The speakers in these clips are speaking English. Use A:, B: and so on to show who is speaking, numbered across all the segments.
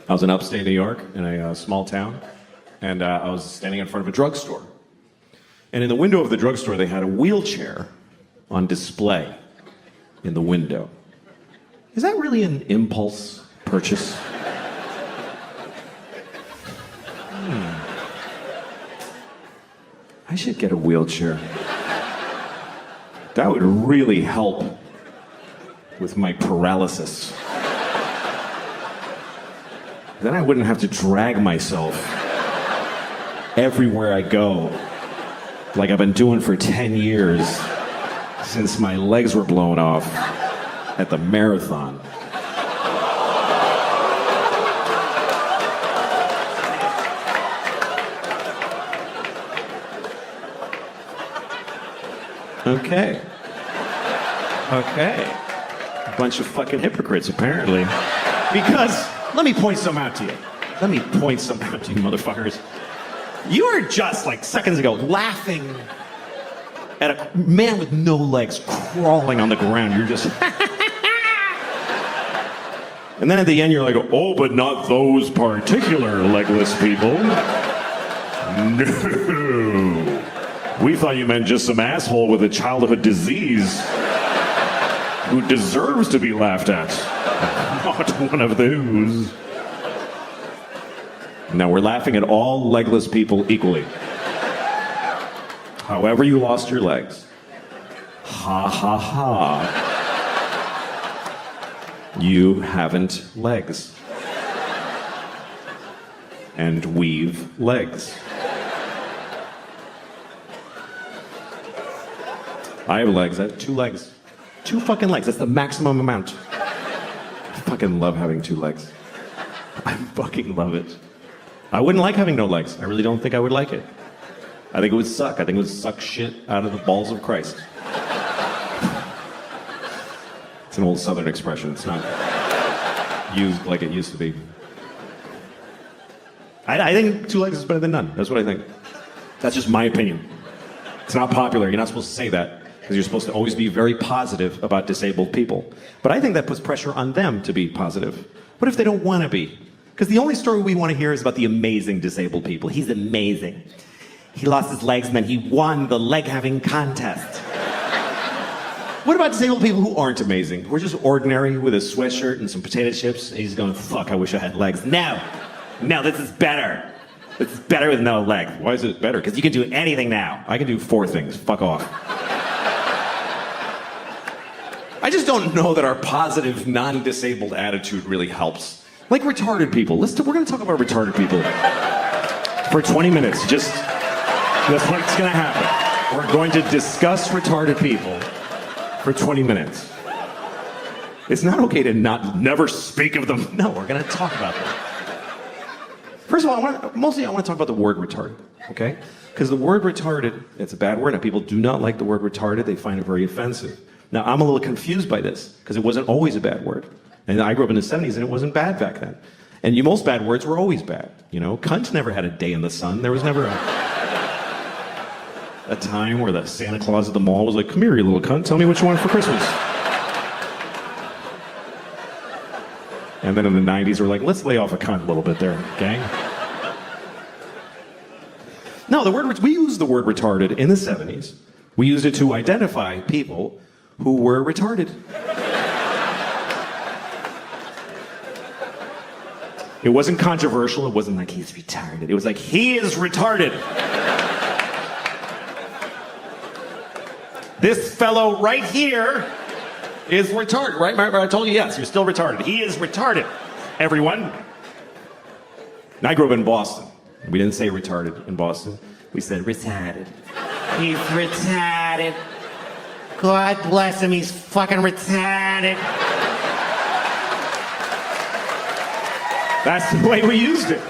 A: I was in upstate New York in a small town, and I was standing in front of a drugstore. And in the window of the drugstore, they had a wheelchair on display in the window. Is that really an impulse purchase? I should get a wheelchair. That would really help with my paralysis. Then I wouldn't have to drag myself everywhere I go, like I've been doing for 10 years since my legs were blown off at the marathon. Okay. A bunch of fucking hypocrites, apparently. Because, let me point some out to you. Let me point some out to you, motherfuckers. You were just, like, seconds ago, laughing at a man with no legs crawling on the ground. You're just... And then at the end, you're like, oh, but not those particular legless people. No. We thought you meant just some asshole with a childhood disease who deserves to be laughed at. Not one of those. Now we're laughing at all legless people equally. However you lost your legs. Ha ha ha. You haven't legs. And we've legs. I have legs. I have 2 legs. 2 fucking legs. That's the maximum amount. I fucking love having 2 legs. I fucking love it. I wouldn't like having no legs. I really don't think I would like it. I think it would suck. I think it would suck shit out of the balls of Christ. It's an old Southern expression. It's not used like it used to be. I think 2 legs is better than none. That's what I think. That's just my opinion. It's not popular. You're not supposed to say that. Because you're supposed to always be very positive about disabled people. But I think that puts pressure on them to be positive. What if they don't want to be? Because the only story we want to hear is about the amazing disabled people. He's amazing. He lost his legs and then he won the leg-having contest. What about disabled people who aren't amazing? Who are just ordinary with a sweatshirt and some potato chips, and he's going, fuck, I wish I had legs. No, this is better. This is better with no legs. Why is it better? Because you can do anything now. I can do 4 things. Fuck off. I just don't know that our positive, non-disabled attitude really helps. Like retarded people. We're going to talk about retarded people for 20 minutes. That's what's going to happen. We're going to discuss retarded people for 20 minutes. It's not okay to never speak of them. No, we're going to talk about them. First of all, I want to talk about the word retarded, okay? Because the word retarded, it's a bad word, and people do not like the word retarded. They find it very offensive. Now, I'm a little confused by this, because it wasn't always a bad word. And I grew up in the 70s, and it wasn't bad back then. And most bad words were always bad. You know, cunt never had a day in the sun. There was never a time where the Santa Claus at the mall was like, come here, you little cunt, tell me what you want for Christmas. And then in the 90s, we're like, let's lay off a cunt a little bit there, gang. No, we used the word retarded in the 70s. We used it to identify people who were retarded. It wasn't controversial. It wasn't like he's retarded. It was like he is retarded. This fellow right here is retarded, right? I told you, yes, you're still retarded. He is retarded, everyone. And I grew up in Boston. We didn't say retarded in Boston. We said retarded. He's retarded. God bless him, he's fucking retarded. That's the way we used it.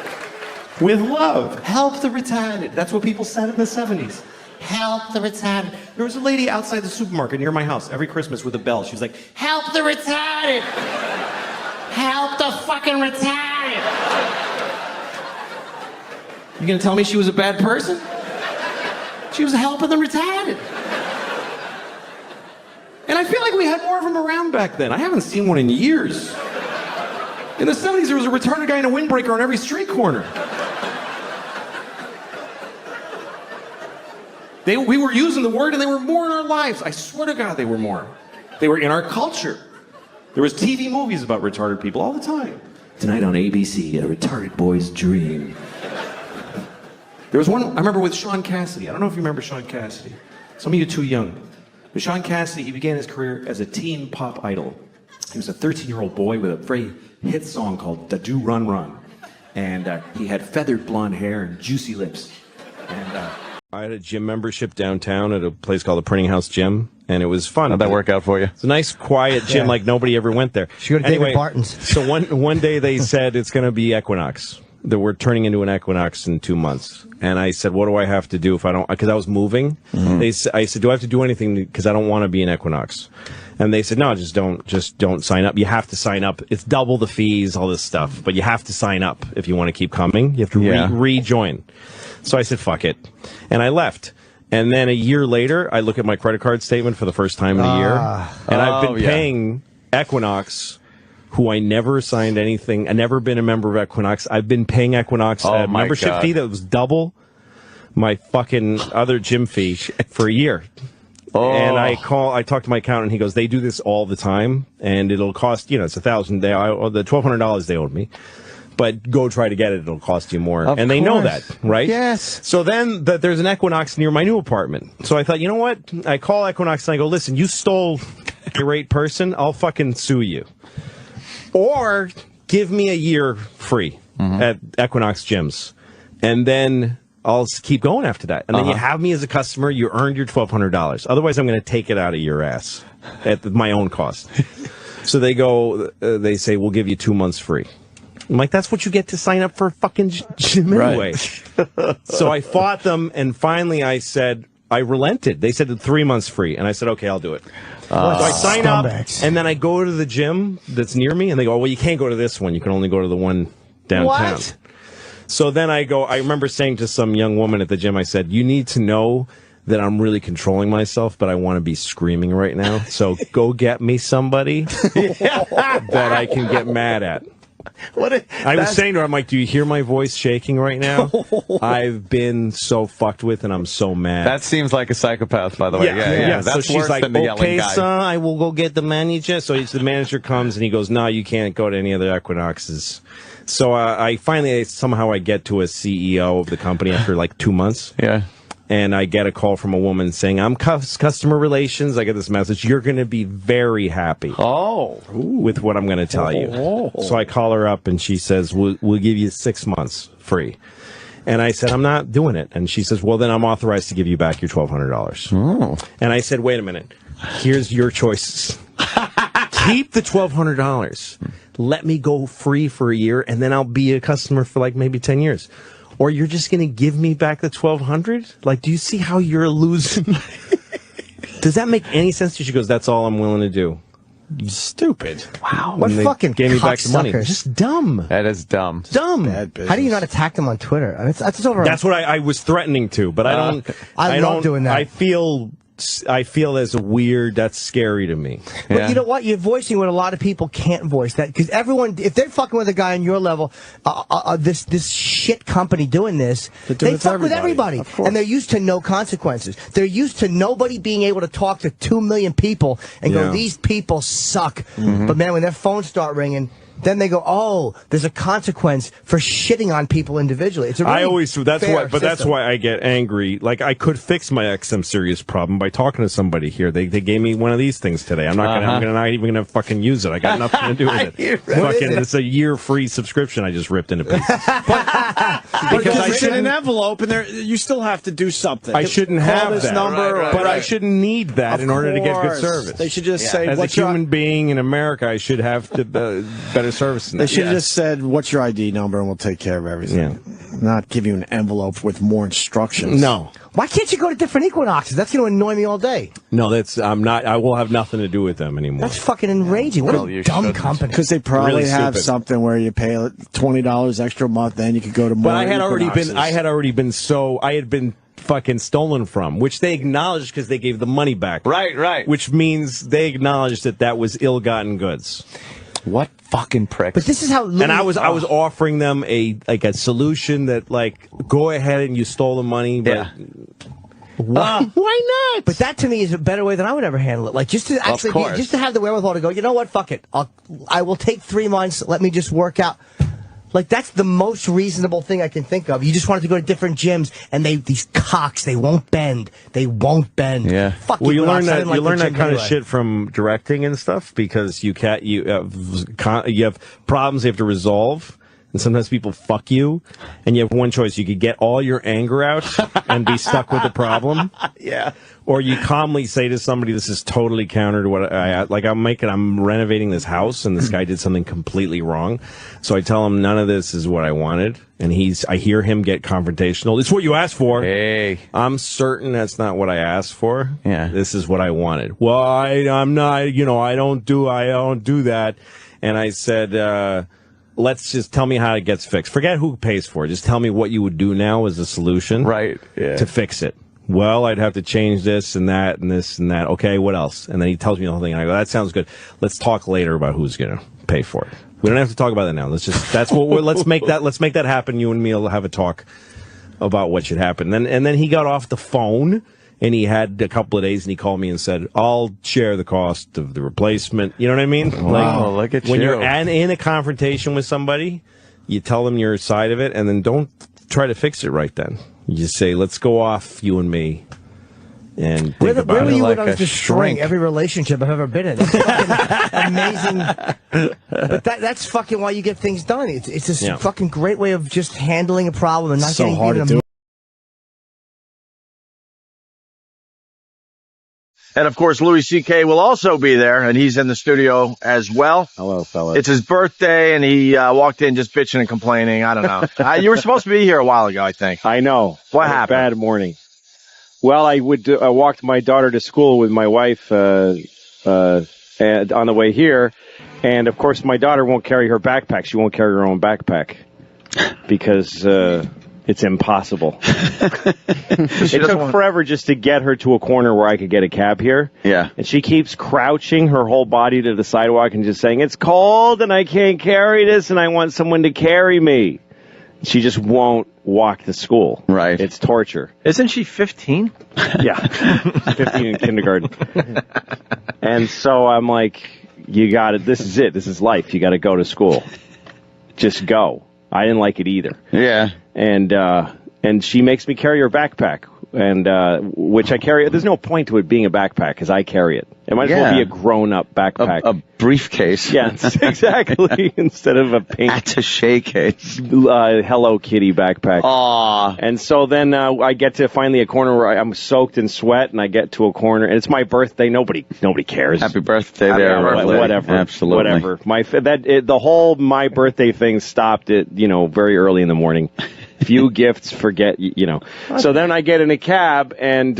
A: With love. Help the retarded. That's what people said in the 70s. Help the retarded. There was a lady outside the supermarket near my house every Christmas with a bell. She was like, help the retarded. Help the fucking retarded. You gonna tell me she was a bad person? She was helping the retarded. And I feel like we had more of them around back then. I haven't seen one in years. In the 70s, there was a retarded guy in a windbreaker on every street corner. We were using the word, and they were more in our lives. I swear to God, they were more. They were in our culture. There was TV movies about retarded people all the time. Tonight on ABC, A Retarded Boy's Dream. There was one, I remember, with Sean Cassidy. I don't know if you remember Sean Cassidy. Some of you are too young. But Sean Cassidy, he began his career as a teen pop idol. He was a 13-year-old boy with a very hit song called Da Do Run Run. And he had feathered blonde hair and juicy lips. And I had a gym membership downtown at a place called the Printing House Gym, and it was fun.
B: How'd that work out for you?
A: It's a nice, quiet gym, like nobody ever went there.
C: Should go to David Barton's.
A: So one day they said it's going to be Equinox, that we're turning into an Equinox in 2 months. And I said, what do I have to do if I don't, because I was moving. I said, do I have to do anything, because I don't want to be an Equinox? And they said, no, just don't sign up. You have to sign up. It's double the fees, all this stuff, but you have to sign up if you want to keep coming. You have to rejoin. So I said, fuck it. And I left. And then a year later, I look at my credit card statement for the first time in a year. And I've been paying Equinox, who I never signed anything. I've never been a member of Equinox. I've been paying Equinox a membership fee that was double my fucking other gym fee for a year. And I talked to my accountant, he goes, they do this all the time, and it'll cost, it's $1,000, the $1,200 they owed me. But go try to get it, it'll cost you more. And they know that, right?
C: Yes.
A: So then there's an Equinox near my new apartment. So I thought, you know what? I call Equinox and I go, listen, you stole a great person, I'll fucking sue you. Or give me a year free at Equinox gyms. And then I'll keep going after that. And then you have me as a customer, you earned your $1,200. Otherwise, I'm going to take it out of your ass at my own cost. So they say, we'll give you 2 months free. I'm like, that's what you get to sign up for a fucking gym anyway. So I fought them, and finally I said, I relented. They said 3 months free, and I said, okay, I'll do it. So I sign up, and then I go to the gym that's near me, and they go, well, you can't go to this one. You can only go to the one downtown. What? So then I remember saying to some young woman at the gym, I said, you need to know that I'm really controlling myself, but I want to be screaming right now. So go get me somebody that I can get mad at. I was saying to her, I'm like, do you hear my voice shaking right now? I've been so fucked with, and I'm so mad.
B: That seems like a psychopath, by the way. Yeah. That's
A: so she's
B: worse than the yelling guy.
A: Son, I will go get the manager. So the manager comes, and he goes, no, you can't go to any other Equinoxes. So somehow I get to a CEO of the company after like 2 months.
B: Yeah.
A: And I get a call from a woman saying, I'm customer relations. I get this message. You're going to be very happy with what I'm going to tell you. So I call her up, and she says, we'll give you 6 months free. And I said, I'm not doing it. And she says, well, then I'm authorized to give you back your $1,200. And I said, wait a minute. Here's your choices. Keep the $1,200. Let me go free for a year, and then I'll be a customer for like maybe 10 years. Or you're just going to give me back the $1,200? Like, do you see how you're losing? Does that make any sense to you? She goes, that's all I'm willing to do. You stupid.
C: Wow. What fucking
A: gave me back the money.
C: cocksuckers.
A: Just dumb.
B: That is dumb.
A: Dumb.
C: How do you not attack them on Twitter? I mean, that's over.
A: That's what I was threatening to, but I don't.
C: I love doing that.
A: I feel as weird. That's scary to me.
C: But you know what? You're voicing what a lot of people can't voice. That because everyone, if they're fucking with a guy on your level, this shit company doing this, they fuck with everybody, and they're used to no consequences. They're used to nobody being able to talk to 2 million people and go, these people suck. But man, when their phones start ringing, then they go, oh, there's a consequence for shitting on people individually. It's a really
A: that's why I get angry. Like, I could fix my XM Sirius problem by talking to somebody here. They gave me one of these things today. I'm not even gonna fucking use it. I got nothing to do with it. It's a year free subscription I just ripped into pieces.
D: Because it's in an envelope, and you still have to do something.
A: I shouldn't have
D: this
A: that.
D: number,
A: but I shouldn't need that in order to get good service.
D: They should just say,
A: as a human being in America, I should have better service.
D: They should have just said, what's your ID number, and we'll take care of everything. Not give you an envelope with more instructions.
A: No.
C: Why can't you go to different Equinoxes? That's going to annoy me all day.
A: No, I will have nothing to do with them anymore.
C: That's fucking enraging. What a dumb company.
D: Because they probably have something where you pay $20 extra a month, then you could go to more.
A: But I had been fucking stolen from, which they acknowledged because they gave the money back.
B: Right.
A: Which means they acknowledged that was ill-gotten goods.
B: What fucking pricks?
C: But this is how.
E: And I was offering them a solution that go ahead and you stole the money, but why not?
C: But that to me is a better way than I would ever handle it. Just to actually, just to have the wherewithal to go. You know what? Fuck it. I will take 3 months. Let me just work out. That's the most reasonable thing I can think of. You just wanted to go to different gyms, and these cocks, they won't bend. They won't bend.
B: Yeah.
C: Fuck
E: well, you learn
C: that.
E: You learn that kind of shit from directing and stuff because you have problems you have to resolve. And sometimes people fuck you, and you have one choice. You could get all your anger out and be stuck with the problem.
B: Yeah.
E: Or you calmly say to somebody, this is totally counter to what I'm renovating this house, and this guy did something completely wrong. So I tell him none of this is what I wanted. And I hear him get confrontational. It's what you asked for.
B: Hey.
E: I'm certain that's not what I asked for.
B: Yeah.
E: This is what I wanted. Well, I'm not, I don't do that. And I said, let's just tell me how it gets fixed. Forget who pays for it. Just tell me what you would do now as a solution to fix it. Well, I'd have to change this and that and this and that. Okay, what else? And then he tells me the whole thing. And I go, that sounds good. Let's talk later about who's going to pay for it. We don't have to talk about that now. Let's make that happen. You and me will have a talk about what should happen. And then he got off the phone. And he had a couple of days, and he called me and said, I'll share the cost of the replacement. You know what I mean?
B: Wow, look at
E: when
B: you.
E: you're in a confrontation with somebody, you tell them your side of it, and then don't try to fix it right then. You just say, let's go off, you and me, and think about
C: where were
E: it.
C: you
B: like
C: when I was
B: a
C: destroying
B: shrink.
C: every relationship I've ever been in? That's fucking amazing. But that's fucking why you get things done. It's just a fucking great way of just handling a problem and not
D: So
C: getting
D: hard to
C: even
D: do.
F: And, of course, Louis C.K. will also be there, and he's in the studio as well.
G: Hello, fellas.
F: It's his birthday, and he walked in just bitching and complaining. I don't know. You were supposed to be here a while ago, I think.
G: I know.
F: What happened?
G: Bad morning. Well, I would walked my daughter to school with my wife and on the way here. And, of course, my daughter won't carry her backpack. She won't carry her own backpack because it's impossible. It took forever just to get her to a corner where I could get a cab here.
F: Yeah.
G: And she keeps crouching her whole body to the sidewalk and just saying, it's cold and I can't carry this and I want someone to carry me. She just won't walk to school.
F: Right.
G: It's torture.
F: Isn't she 15?
G: Yeah. 15 in kindergarten. And so I'm like, you got it. This is it. This is life. You got to go to school. Just go. I didn't like it either.
F: Yeah.
G: And she makes me carry her backpack, and which I carry. There's no point to it being a backpack because I carry it. It might as well be a grown-up backpack.
F: A briefcase.
G: Yeah, exactly. Instead of a pink
F: attaché case.
G: Hello Kitty backpack.
F: Aww.
G: And so then I get to finally a corner where I'm soaked in sweat, and I get to a corner, and it's my birthday. Nobody cares.
F: Happy birthday there.
G: Whatever.
F: Absolutely.
G: Whatever. The whole my birthday thing stopped at very early in the morning. Few gifts, forget, So then I get in a cab, and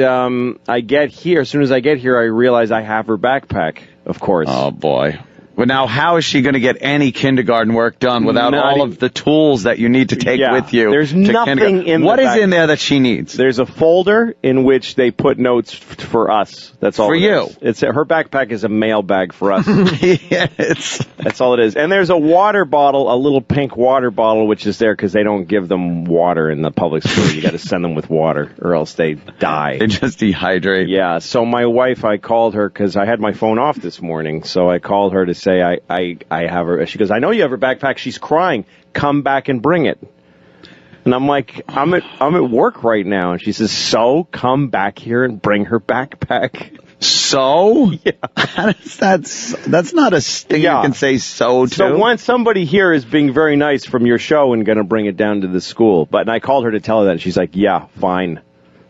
G: I get here. As soon as I get here, I realize I have her backpack, of course.
F: Oh, boy. But now, how is she going to get any kindergarten work done without all of the tools that you need to take with you?
G: There's nothing in
F: What
G: the
F: is in there that she needs?
G: There's a folder in which they put notes for us. That's all.
F: For you.
G: Her backpack is a mail bag for us.
F: Yes.
G: That's all it is. And there's a water bottle, a little pink water bottle, which is there because they don't give them water in the public school. You got to send them with water, or else they die.
F: They just dehydrate.
G: Yeah. So my wife, I called her because I had my phone off this morning. So I called her to say I have her. She goes, I know you have her backpack. She's crying. Come back and bring it. And I'm like, I'm at work right now. And she says, so come back here and bring her backpack.
F: So?
G: Yeah.
F: That's not a thing you can say so to.
G: So once somebody here is being very nice from your show and going to bring it down to the school. And I called her to tell her that. And she's like, yeah, fine.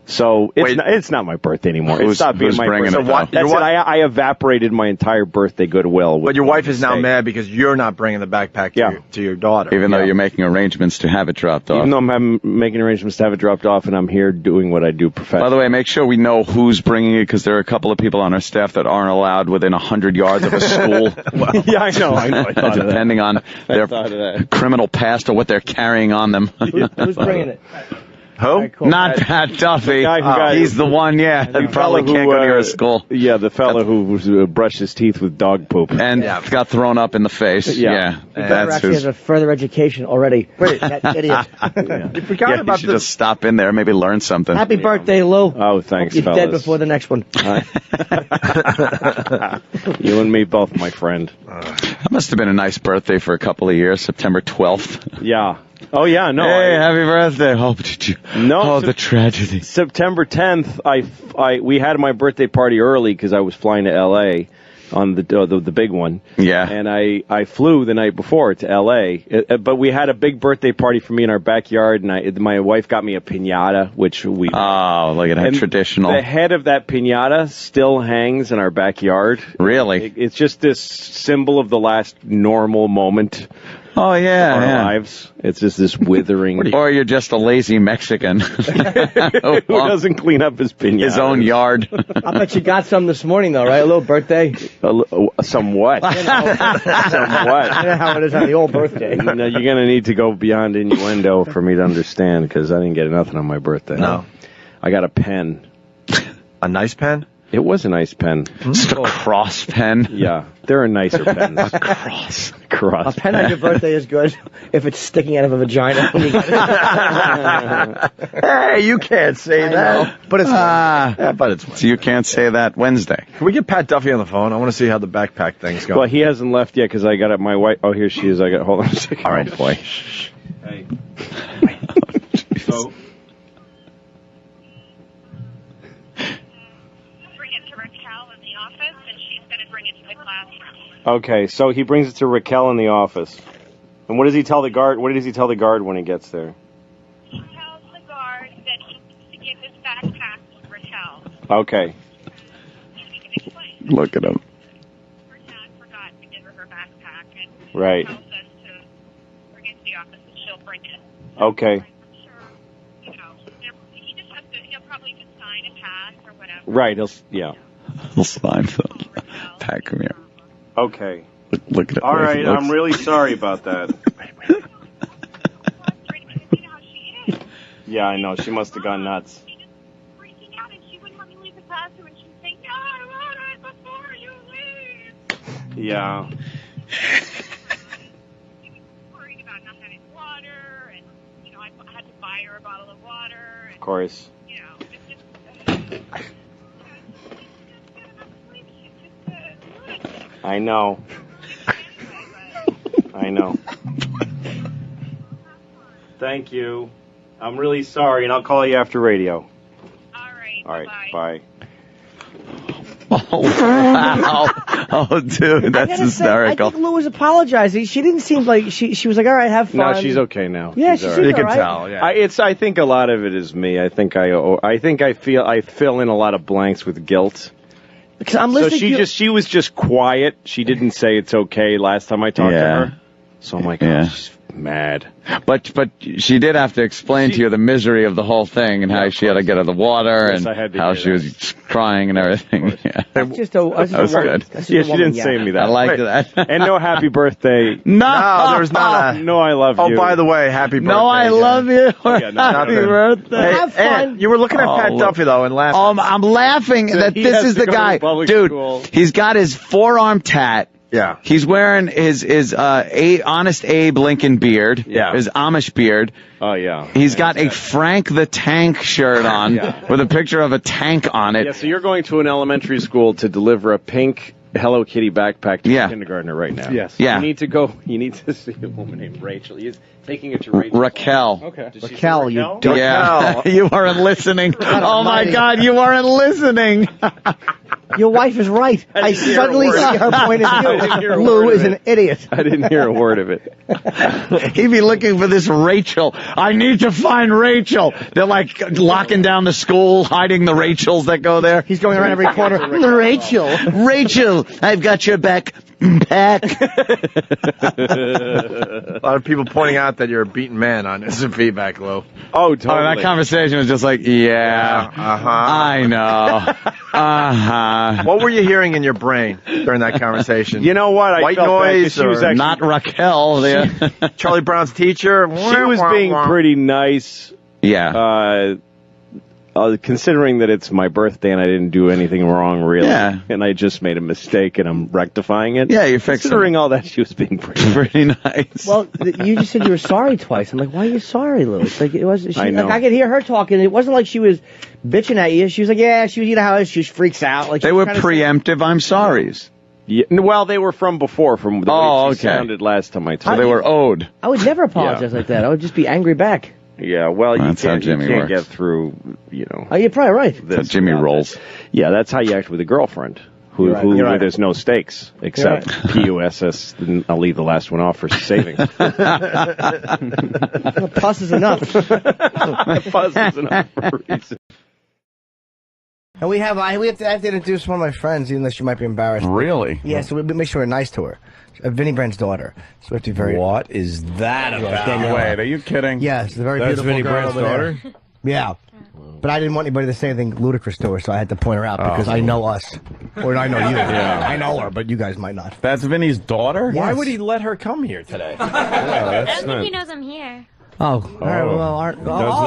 G: So it's not my birthday anymore. It stopped being my birthday.
F: So what?
G: That's it. I evaporated my entire birthday goodwill.
F: But your wife is now mad because you're not bringing the backpack to your daughter.
B: Even though you're making arrangements to have it dropped off.
G: Even though I'm making arrangements to have it dropped off, and I'm here doing what I do professionally.
B: By the way, make sure we know who's bringing it, because there are a couple of people on our staff that aren't allowed within 100 yards of a school.
G: Yeah, I know. I thought
B: depending
G: of that.
B: on their criminal past or what they're carrying on them.
C: Who's bringing it?
H: Who?
C: cool.
F: Not Pat Duffy.
G: The guy who got-
F: He's the one, that probably can't go to your school.
G: Yeah, the fellow who brushed his teeth with dog poop.
F: And got thrown up in the face.
G: Yeah.
C: He better actually has a further education already. Wait, that idiot.
H: You forgot
F: You
H: about
F: should just stop in there, maybe learn something.
C: Happy birthday, Lou.
G: Oh, thanks,
C: He's
G: fellas.
C: dead before the next one.
G: You and me both, my friend.
F: That must have been a nice birthday for a couple of years, September 12th.
G: Yeah. Oh, yeah, no.
F: Hey, happy birthday. Oh, did you?
G: No,
F: Oh, the tragedy.
G: September 10th, we had my birthday party early because I was flying to L.A. on the big one.
F: Yeah.
G: And I flew the night before to L.A. But we had a big birthday party for me in our backyard, and my wife got me a piñata, which we...
F: Oh, look at that,
G: and
F: traditional.
G: The head of that piñata still hangs in our backyard.
F: Really?
G: It's just this symbol of the last normal moment
F: Oh, yeah.
G: of our
F: yeah.
G: lives. It's just this withering...
F: Or you're just a lazy Mexican.
G: who doesn't clean up his piñata.
F: His own yard.
C: I bet you got some this morning, though, right? A little birthday.
G: Somewhat.
C: You know how it is on the old birthday.
G: No, you're going to need to go beyond innuendo for me to understand, because I didn't get nothing on my birthday.
H: No.
G: I got a pen.
H: A nice pen?
G: It was a nice pen.
F: Just a cross pen.
G: Yeah, there are nicer pens.
F: Cross.
C: A pen on your birthday is good if it's sticking out of a vagina.
H: Hey, you can't say that. But it's but it's
F: So you can't say that Wednesday.
H: Can we get Pat Duffy on the phone? I want to see how the backpack thing's going.
G: Well, he hasn't left yet because I got it. My wife. Oh, here she is. Hold on a second.
H: All right.
G: Oh, boy. Hey. So.
I: Bring it to Raquel in the office, and she's going to bring it to the classroom.
G: Okay, so he brings it to Raquel in the office. And what does he tell the guard? What does he tell the guard when he gets there?
I: He tells the guard that he needs to give his backpack to Raquel.
G: Okay.
I: He can explain.
F: Look at him.
I: Her dad forgot to give her her backpack, and
G: Right.
I: tells us to bring it to the office, and she'll bring it.
G: Okay.
I: I'm sure, he just has to, he'll probably just sign and pass or whatever.
G: Right. Yeah.
F: Little slime film. Pat, come here.
G: Okay.
F: Look at it.
G: All right. I'm really sorry about that. Yeah, I know. She must have gone nuts.
I: She just freaking out, and she wouldn't let me leave the classroom, and she's saying, "No, I want it before you leave."
G: Yeah.
I: She was worried about not having water, and I had to buy her a bottle of water. And,
G: Of course.
I: It's just.
G: I know. I know. Thank you. I'm really sorry, and I'll call you after radio.
I: All right.
G: All right. Bye.
F: Oh, wow. Oh, dude, that's hysterical.
C: I think Lou was apologizing. She didn't seem like she was like, all right, have fun.
G: No, she's okay now.
C: Yeah,
G: she's
C: she
G: all
C: seemed
G: right.
C: all right.
H: tell, yeah.
G: I think a lot of it is me. I think I fill in a lot of blanks with guilt.
C: Because I'm
G: So
C: listening
G: she was just quiet. She didn't say it's okay last time I talked to her. So I'm like,
F: Yeah.
G: oh, she's mad.
F: But she did have to explain to you the misery of the whole thing and how she had to get her the water
G: Yes, I
F: and
G: had to
F: how
G: hear
F: she was crying and everything. Yeah.
C: That's just a
F: That was good.
G: Yeah, she didn't say me that.
F: I liked that.
G: And no happy birthday.
F: No,
H: there was not a...
G: No, I love you.
H: Oh, by the way, happy birthday.
F: No, I love you.
G: Yeah, no,
F: Happy
H: nothing.
F: birthday.
C: Have fun.
H: Hey, you were looking at Pat Duffy, though, and laughing.
F: I'm laughing that
G: he
F: this
G: has
F: is
G: to
F: the
G: go to
F: guy.
G: public
F: Dude,
G: school.
F: he's got his forearm tat.
H: Yeah.
F: He's wearing his Honest Abe Lincoln beard.
H: Yeah.
F: His Amish beard.
G: Oh, yeah.
F: He's got a Frank the Tank shirt on with a picture of a tank on it.
G: Yeah, so you're going to an elementary school to deliver a pink Hello Kitty backpack to a kindergartner right now.
H: Yes.
F: Yeah.
G: You need to see a woman named Rachel. He's taking it to Rachel.
F: Raquel.
G: Okay. Did she say
C: Raquel, you
G: Raquel?
F: Yeah. You weren't listening. Oh, my God, you weren't listening.
C: Your wife is right. I
G: didn't hear a
C: suddenly
G: word.
C: see her point
G: I didn't
C: of
G: hear a
C: view.
G: word
C: Lou
G: of
C: is
G: it.
C: an idiot.
G: I didn't hear a word of it.
F: He'd be looking for this Rachel. I need to find Rachel. They're like locking down the school, hiding the Rachels that go there.
C: He's going around every corner. Rachel.
F: Rachel, I've got your back. Pack.
H: A lot of people pointing out that you're a beaten man on instant feedback, Lou.
G: Oh, totally.
F: Oh, that conversation was just like, I know.
H: What were you hearing in your brain during that conversation?
G: You know what? I
H: White
G: felt bad 'cause
H: noise
G: she was
H: or
G: actually,
F: Not Raquel.
H: Charlie Brown's teacher?
G: she was being pretty nice.
B: Yeah.
G: Considering that it's my birthday and I didn't do anything wrong, really,
B: Yeah.
G: and I just made a mistake and I'm rectifying it.
B: Yeah, you're fixing
G: Considering all that, she was being
B: pretty nice.
C: Well, you just said you were sorry twice. I'm like, why are you sorry, Louis? Like it was.
G: I know.
C: Like I could hear her talking. It wasn't like she was bitching at you. She was like, yeah, she was, you know how she freaks out. Like
B: they were preemptive I'm sorries.
G: Yeah, well, they were from before, from the way she sounded last time I
B: So
G: talked.
B: they were owed.
C: I would never apologize like that. I would just be angry back.
G: Yeah, well,
B: That's how
G: you
B: Jimmy
G: can't
B: works.
G: get through, you know.
C: Oh, you're probably right.
B: That's how Jimmy rolls.
G: Yeah, that's how you act with a girlfriend. Who,
C: You're right.
G: where there's no stakes except PUSS. And I'll leave the last one off for saving.
C: Puss is enough.
G: Puss is enough for a reason.
C: And I have to introduce one of my friends, even though she might be embarrassed.
B: Really?
C: Yeah, so we make sure we're nice to her. Vinny Brand's daughter. So we have to be very.
D: What is that about?
C: Danielle.
B: Wait, are you kidding?
C: Yeah, she's a very
E: That's
C: beautiful
E: Vinny
C: girl
E: Brand's
C: over
E: daughter?
C: there. Yeah. But I didn't want anybody to say anything ludicrous to her, so I had to point her out because I know us. Or I know you. Yeah. I know her, but you guys might not.
B: That's Vinny's daughter?
D: Why would he let her come here today?
I: I don't think he knows I'm here.
C: Oh, all right, well,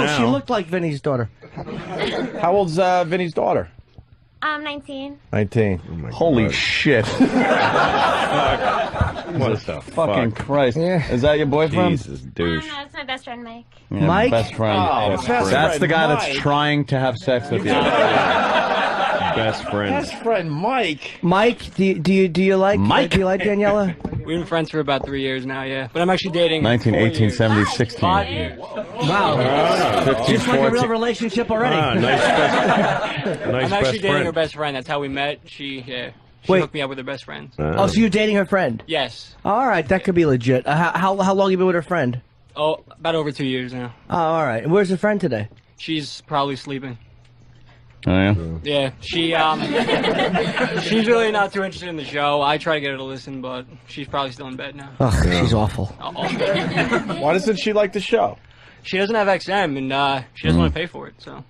E: now.
C: she looked like Vinny's daughter.
D: How old's Vinny's daughter?
I: 19.
D: 19.
B: Holy shit.
E: What the
B: Fucking
E: fuck?
B: Christ.
C: Yeah.
B: Is that your boyfriend?
E: Jesus, douche.
I: No, it's my best friend, Mike.
B: Yeah,
C: Mike?
B: Best friend.
D: Oh, best
B: That's
D: friend
B: the guy
D: Mike.
B: that's trying to have sex with you.
E: Best friend.
D: Best friend Mike.
C: Mike, do you like
B: Mike?
C: Do you like Daniela?
J: We've been friends for about 3 years now, yeah. But I'm actually dating
B: 19, 18, 70, 16.
J: 5 years.
C: Wow.
B: 15,
C: Just like a
B: 14.
C: real relationship already.
E: Ah, nice best, nice
J: I'm actually
E: best
J: dating
E: friend.
J: her best friend. That's how we met. She
C: Wait.
J: hooked me up with her best friend.
C: Oh, so you're dating her friend?
J: Yes.
C: All right, that could be legit. How long you been with her friend?
J: Oh, about over 2 years now.
C: Oh, all right. And where's her friend today?
J: She's probably sleeping.
B: Oh, yeah?
J: Yeah, she's really not too interested in the show. I try to get her to listen, but she's probably still in bed now.
C: Oh, she's awful.
D: Why doesn't she like the show?
J: She doesn't have XM, and she doesn't want to pay for it, so.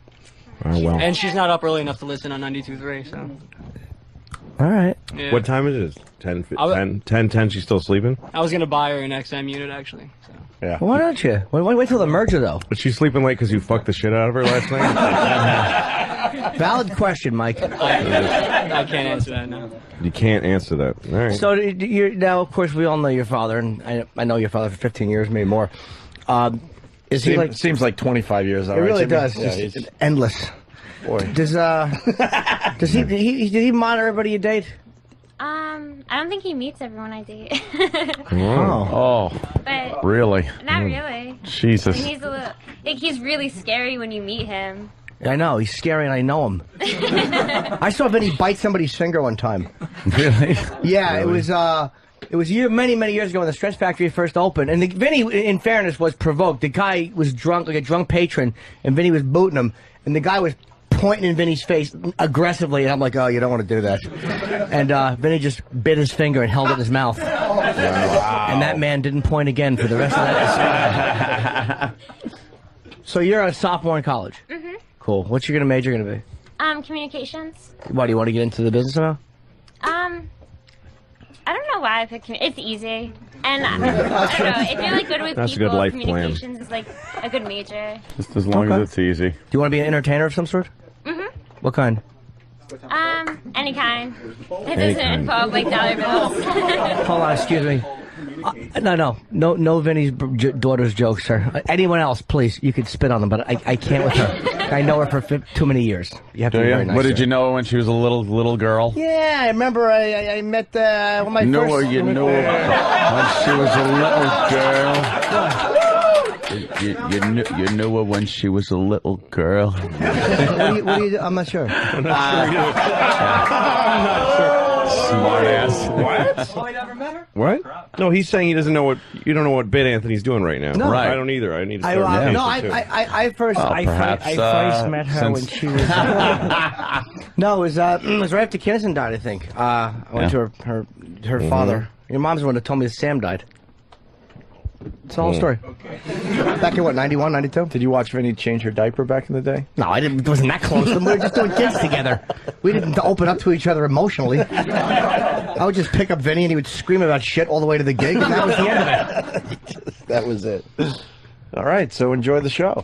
E: Oh, well.
J: And she's not up early enough to listen on 92.3, so.
C: All right.
J: Yeah.
E: What time is it? 10,
J: I was-
E: 10, she's still sleeping?
J: I was gonna buy her an XM unit, actually. So.
D: Yeah.
C: Why don't you? Wait till the merger, though.
E: Was she sleeping late because you fucked the shit out of her last night?
C: Valid question, Mike.
J: I can't answer that now.
E: You can't answer that. All right.
C: So now, of course, we all know your father, and I know your father for 15 years, maybe more. Is he like?
D: Seems like 25 years.
C: It really does.
D: Yeah,
C: Just
D: he's,
C: endless.
D: boy.
C: Did he monitor everybody you date?
I: I don't think he meets everyone I date.
B: Oh,
I: But
B: really?
I: not really.
B: Jesus.
I: And he's really scary when you meet him.
C: I know he's scary, and I know him. I saw Vinny bite somebody's finger one time.
B: Really?
C: Yeah, it was many years ago when the Stretch Factory first opened, and Vinny, in fairness, was provoked. The guy was drunk, like a drunk patron, and Vinny was booting him, and the guy was pointing in Vinny's face aggressively, and I'm like, oh, you don't want to do that. And Vinny just bit his finger and held it in his mouth. Wow. And that man didn't point again for the rest of that. So you're a sophomore in college? Mm-hmm. Cool. What's your major going to be?
I: Communications.
C: Why, do you want to get into the business now?
I: I don't know why I picked it's easy. And I don't know, if you're like good with
E: That's a
I: people,
E: good life plan.
I: communications is like a good major.
B: Just as long as it's easy.
C: Do you want to be an entertainer of some sort?
I: Mm-hmm.
C: What kind?
I: Any kind. It doesn't involve like dollar bills.
C: Hold on, excuse me. No Vinny's daughter's jokes, sir. Anyone else, please, you could spit on them, but I can't with her. I know her for too many years. You have to be very nice.
B: What did you know when she was a little girl?
C: Yeah, I remember I met when my first...
B: You knew her when she was a little girl. You knew her when she was a little girl.
C: What do you, I'm not sure.
E: I'm not sure.
B: Smart ass.
E: What?
C: Oh, you never met her?
E: What? No, he's saying he doesn't know what you don't know what bit Anthony's doing right now.
C: No.
B: Right.
E: I don't either. I need to
C: I
E: start.
C: first met her when she was. No, it was right after Kinnison died, I think. I went to her father. Your mom's the one that told me that Sam died. It's the whole story. Back in what, 91, 92?
D: Did you watch Vinny change her diaper back in the day?
C: No, I didn't. It wasn't that close. We were just doing gigs together. We didn't open up to each other emotionally. I would just pick up Vinny and he would scream about shit all the way to the gig, and that was the end of it.
D: That was it. All right, so enjoy the show.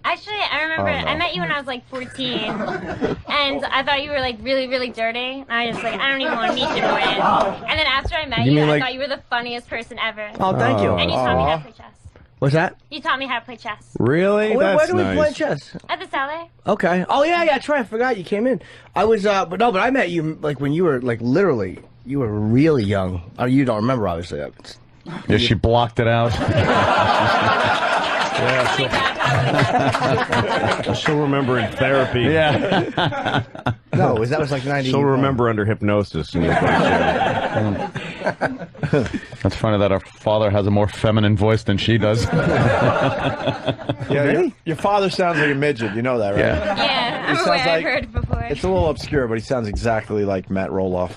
I: Actually, I remember I met you when I was like 14, and I thought you were like really, really dirty. And I was just like, I don't even want to meet you, man. And then after I met you, I thought you were the funniest person ever.
C: Oh, thank you.
I: And you taught me how to play chess.
C: What's that?
I: You taught me how to play chess.
E: Really?
C: Where do we play chess?
I: At the Salé.
C: Okay. Oh yeah, that's right. I forgot you came in. I was, but I met you like when you were like literally, you were really young. You don't remember, obviously.
B: Yeah, she blocked it out.
E: Yeah, she'll remember in therapy.
B: Yeah.
C: No, that was like 90.
E: She'll remember under hypnosis.
B: That's funny that our father has a more feminine voice than she does.
D: Yeah, your father sounds like a midget. You know that, right?
B: Yeah.
I: Yeah, I'm aware. I've heard it before.
D: It's a little obscure, but he sounds exactly like Matt Roloff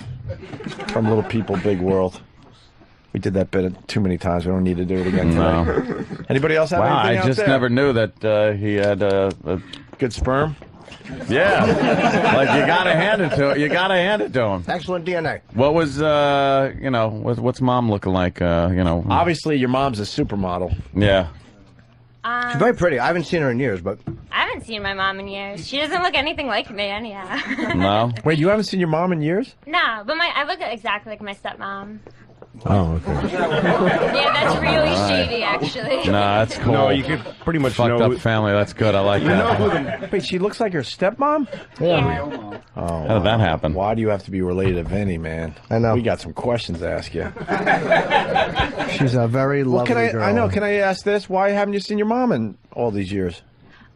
D: from Little People, Big World. We did that bit too many times. We don't need to do it again today.
B: No.
D: Anybody else have anything
B: I
D: out
B: just
D: there?
B: never knew that he had a
D: good sperm.
B: Yeah, like you gotta hand it to him.
C: Excellent DNA.
B: What was what's mom looking like?
D: Obviously your mom's a supermodel.
B: Yeah.
C: She's very pretty. I haven't seen her in years, but
I: I haven't seen my mom in years. She doesn't look anything like me, anyhow.
B: No.
D: Wait, you haven't seen your mom in years?
I: No, but I look exactly like my stepmom.
E: Oh, okay.
I: Yeah, that's really shady, actually.
B: No, that's cool.
E: No, you could pretty much
B: fucked up family. That's good. I like that.
D: Wait, she looks like her stepmom?
I: Yeah.
D: Oh,
B: how did that happen?
D: Why do you have to be related to Vinny, man?
C: I know.
D: We got some questions to ask you.
C: She's a very lovely girl.
D: I know. Can I ask this? Why haven't you seen your mom in all these years?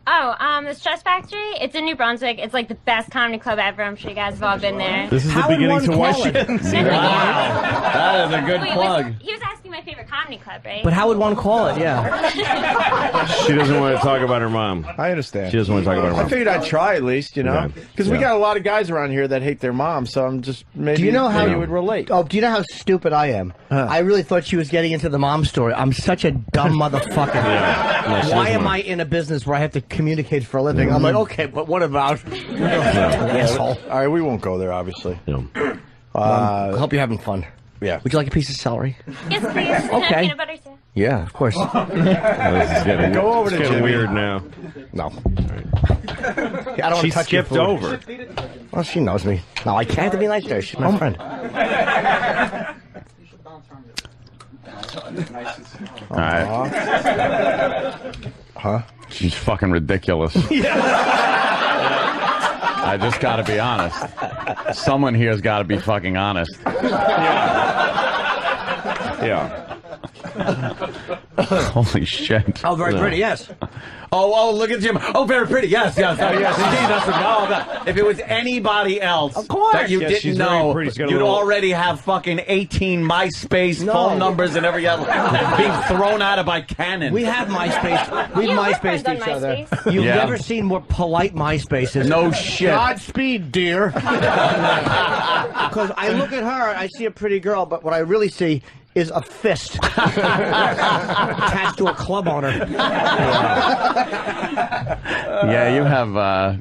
I: Oh, the Stress Factory. It's in New Brunswick. It's like the best comedy club ever. I'm sure you guys have all been there.
E: This is the beginning to why she didn't see
B: Wow, that is a good plug.
I: He was asking my favorite comedy club, right?
C: But how would one call it? Yeah.
E: She doesn't want to talk about her mom.
D: I understand.
E: She doesn't want to talk about her mom.
D: I figured I'd try at least, you know,
E: Okay.
D: because we got a lot of guys around here that hate their mom. So I'm just maybe.
C: Do you know how
D: you would relate?
C: Oh, do you know how stupid I am? I really thought she was getting into the mom story. I'm such a dumb motherfucker. Why am I in a business where I have to communicate for a living? I'm like, okay, but what about? Asshole.
D: All right, we won't go there, obviously.
C: I hope you're having fun.
D: Yeah.
C: Would you like a piece of celery?
I: Yes, please.
C: Okay.
I: Peanut butter too.
C: Yeah, of course.
E: This is getting,
D: Go over to
E: getting
D: Jimmy.
E: weird now.
C: No. I don't want
E: She
C: to touch your
E: skipped
C: food.
E: over.
C: Well, she knows me. No, I can't have to be nice to her. She's my friend.
B: All right.
D: Huh?
B: She's fucking ridiculous. I just got to be honest. Someone here's got to be fucking honest.
E: Yeah.
B: Holy shit.
C: Oh, very pretty, yes.
B: Oh, look at Jim. Oh, very pretty. Yes. Oh, yes, indeed. That's the if it was anybody else
C: Of course.
B: that you
E: Yeah,
B: didn't
E: she's very
B: know,
E: pretty. She's got a
B: you'd
E: little-
B: already have fucking 18 MySpace phone numbers and every other being thrown at it by cannon.
C: We have MySpace. We've
I: Yeah, we're
C: MySpace
I: friends on
C: each other.
I: MySpace.
C: You've
B: Yeah.
C: never seen more polite MySpaces.
B: No shit.
C: Godspeed, dear. Because I look at her, I see a pretty girl, but what I really see is a fist attached to a club owner.
B: Yeah,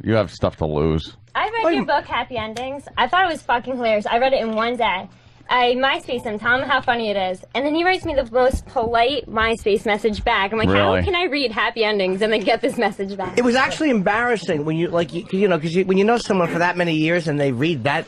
B: you have stuff to lose.
I: I read your book, Happy Endings. I thought it was fucking hilarious. I read it in one day. I MySpace him, tell him how funny it is, and then he writes me the most polite MySpace message back. I'm like,
B: Really?
I: how can I read Happy Endings and then get this message back?
C: It was actually embarrassing when you when you know someone for that many years and they read that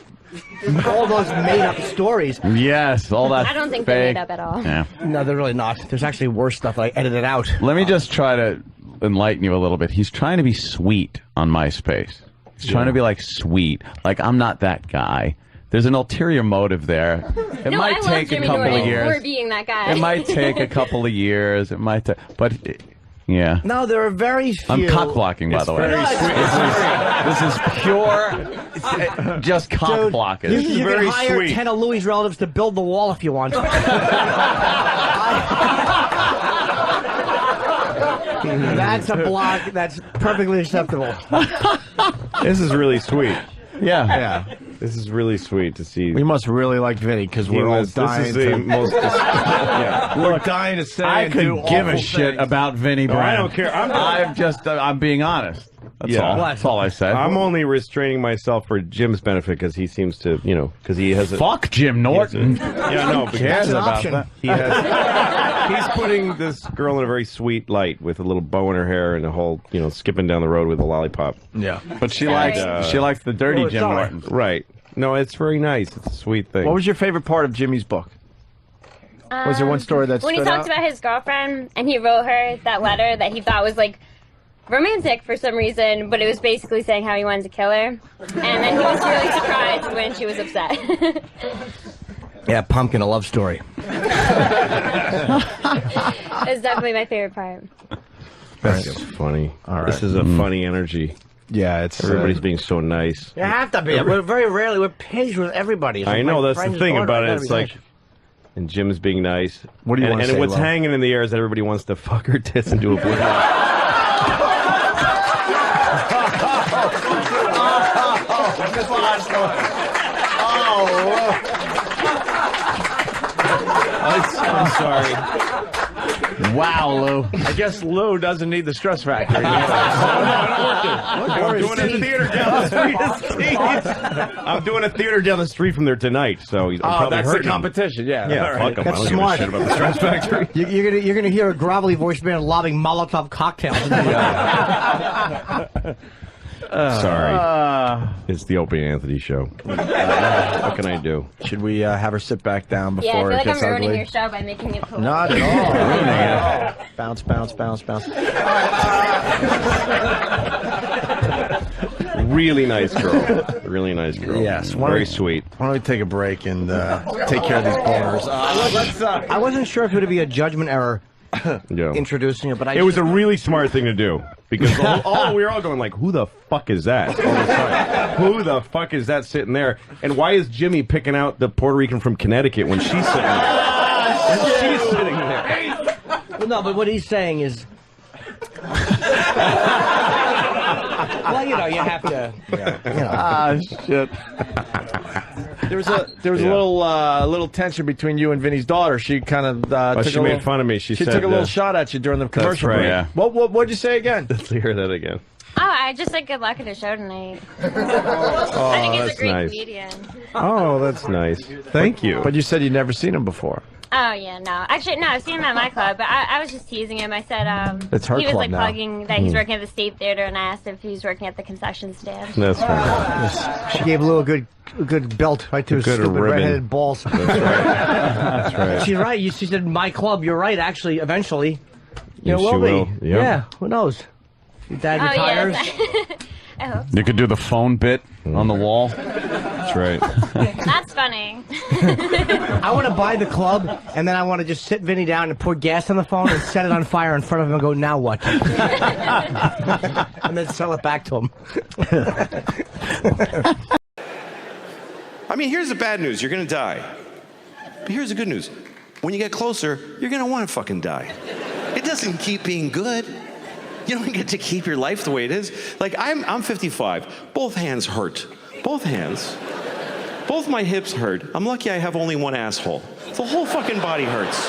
C: all those made-up stories.
B: Yes, all that.
I: I don't think
B: fake.
I: they're made up at all.
B: Yeah.
C: No, they're really not. There's actually worse stuff I edited out.
B: Let me just try to enlighten you a little bit. He's trying to be sweet on MySpace. He's trying to be like sweet. Like, I'm not that guy. There's an ulterior motive there. It
I: No,
B: might
I: I love
B: take a
I: Jimmy
B: couple of
I: Norton
B: years.
I: for being that guy.
B: It might take a couple of years. It might but yeah.
C: No, there are very few.
B: I'm cock blocking, by the way. This is pure, just cock blocking.
C: You can hire 10 of Louis' relatives to build the wall if you want. That's a block. That's perfectly acceptable.
E: This is really sweet.
B: Yeah.
E: This is really sweet to see.
D: We must really like Vinny because we're all dying.
E: This is the most.
D: We're dying to say.
B: I
D: and do
B: could give a
D: awful
B: shit
D: things.
B: about Vinny
E: No,
B: Brand.
E: I don't care.
B: I'm being honest. That's all. That's all I said.
E: I'm only restraining myself for Jim's benefit because he seems to, because he has a...
B: Fuck Jim Norton.
E: Yeah, no, because he's putting this girl in a very sweet light with a little bow in her hair and a whole, skipping down the road with a lollipop.
B: Yeah. But she likes the dirty Jim Norton.
E: Right. No, it's very nice. It's a sweet thing.
D: What was your favorite part of Jimmy's book? Was there one story that
I: when
D: stood
I: he talked about his girlfriend and he wrote her that letter that he thought was like romantic for some reason, but it was basically saying how he wanted to kill her, and then he was really surprised when she was upset.
C: Yeah, Pumpkin, a love story.
I: That's definitely my favorite part.
E: That's funny. All right. This is a funny energy.
D: Yeah, it's
E: everybody's being so nice.
C: You have to be. We're very rarely we're paged with everybody.
E: I know that's the thing about it. It's like, and Jim's being nice.
D: What do you want to say?
E: And what's hanging in the air is that everybody wants to fuck her tits and do a blue.
D: I'm sorry.
B: Wow, Lou.
D: I guess Lou doesn't need the stress factor.
E: I'm doing a theater down the street. I'm doing a theater down the street from there tonight, so I'm probably
D: that's the
E: hurting him.
D: competition. Yeah,
E: Yeah, fuck him.
C: That's
E: I don't
C: smart.
E: give a shit about the stress factory.
C: You're gonna hear a grovelly voice man lobbing Molotov cocktails.
E: Sorry. It's the Opie and Anthony show. What can I do?
D: Should we have her sit back down
I: Yeah, I
D: before
I: feel
D: it
I: like I'm
D: gets
I: ruining
D: ugly?
I: your show by making it political.
D: Not at all. Bounce, bounce, bounce, bounce.
E: Really nice girl. Really nice girl.
D: Yes.
E: Very sweet.
D: Why don't we take a break and take care of these boners?
C: I wasn't sure if it would be a judgment error introducing it, but
E: it was a really smart thing to do because we were all going like, "Who the fuck is that?" All the time. Who the fuck is that sitting there? And why is Jimmy picking out the Puerto Rican from Connecticut when she's sitting there? She's sitting there.
C: Well, no, but what he's saying is, well, you have to.
D: Ah, shit. There was a little tension between you and Vinny's daughter. She kind of
E: she made fun of me. She
D: took
E: said,
D: a little shot at you during the commercial
E: right,
D: break.
E: yeah.
D: What'd you say again?
E: Let's hear that again.
I: Oh, I just said good luck at the show tonight. I think he's a great comedian.
E: Oh, that's nice. Thank you.
D: But you said you'd never seen him before.
I: Oh, yeah, no. Actually, no, I've seen him at my club, but I was just teasing him. I said,
D: It's her
I: he was
D: club
I: like
D: now.
I: plugging that he's working at the State Theater, and I asked if he was working at the concession stand.
E: That's fine.
C: She gave Lou a good belt right to his
E: Good
C: stupid
E: ribbon.
C: redheaded balls.
E: That's right. That's right.
C: She's right. She said my club. You're right. Actually, eventually,
E: Yes,
C: will
E: she
C: be.
E: will. Yep.
C: Yeah. Who knows? Your dad retires.
I: Yes. I hope so.
B: You could do the phone bit on the wall.
E: That's right.
I: That's funny.
C: I want to buy the club, and then I want to just sit Vinny down and pour gas on the phone and set it on fire in front of him and go, now what? And then sell it back to him.
A: I mean, here's the bad news. You're going to die. But here's the good news. When you get closer, you're going to want to fucking die. It doesn't keep being good. You don't get to keep your life the way it is. Like, I'm 55. Both hands hurt. Both hands. Both my hips hurt. I'm lucky I have only one asshole. The whole fucking body hurts.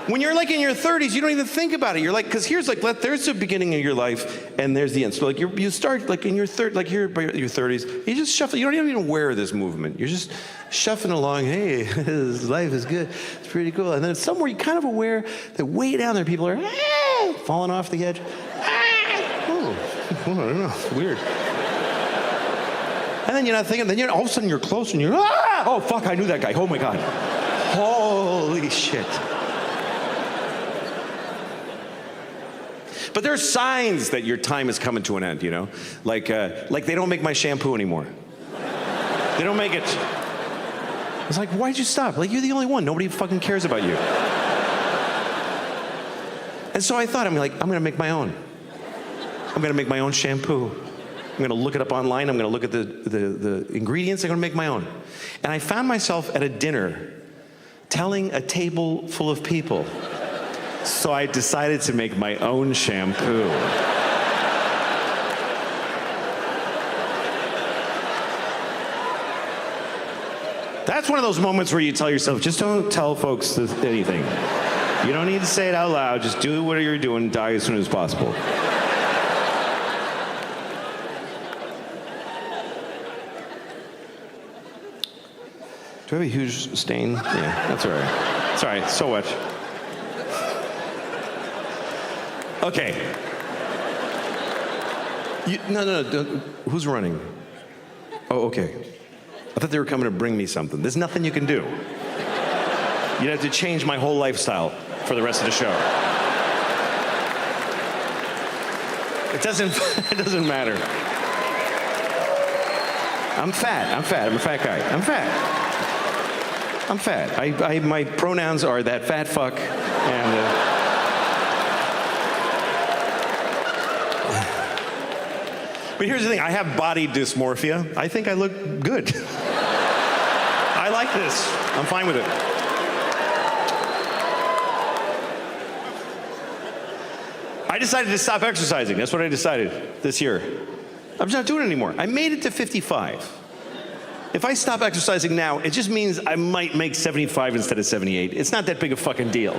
A: When you're like in your 30s, you don't even think about it. You're like, because here's like, there's the beginning of your life, and there's the end. So like, you start like in your like here by your 30s, you just shuffle. You don't even aware of this movement. You're just shuffling along. Hey, this life is good. It's pretty cool. And then somewhere you're kind of aware that way down there, people are falling off the edge. Oh, I don't know. It's weird. And then you're not thinking. Then all of a sudden you're close, and you're oh fuck, I knew that guy. Oh my god. Holy shit. But there's signs that your time is coming to an end, you know? Like they don't make my shampoo anymore. They don't make it. I was like, why'd you stop? Like, you're the only one. Nobody fucking cares about you. And so I thought, I'm gonna make my own. I'm gonna make my own shampoo. I'm gonna look it up online. I'm gonna look at the ingredients. I'm gonna make my own. And I found myself at a dinner telling a table full of people. So I decided to make my own shampoo. That's one of those moments where you tell yourself, just don't tell folks anything. You don't need to say it out loud. Just do what you're doing, die as soon as possible. Do I have a huge stain? Yeah, that's all right. It's all right. So what? Okay. No. Who's running? Oh, okay. I thought they were coming to bring me something. There's nothing you can do. You'd have to change my whole lifestyle for the rest of the show. It doesn't matter. I'm fat. I'm a fat guy. I'm fat. My pronouns are that fat fuck and. But here's the thing, I have body dysmorphia. I think I look good. I like this. I'm fine with it. I decided to stop exercising. That's what I decided this year. I'm just not doing it anymore. I made it to 55. If I stop exercising now, it just means I might make 75 instead of 78. It's not that big a fucking deal.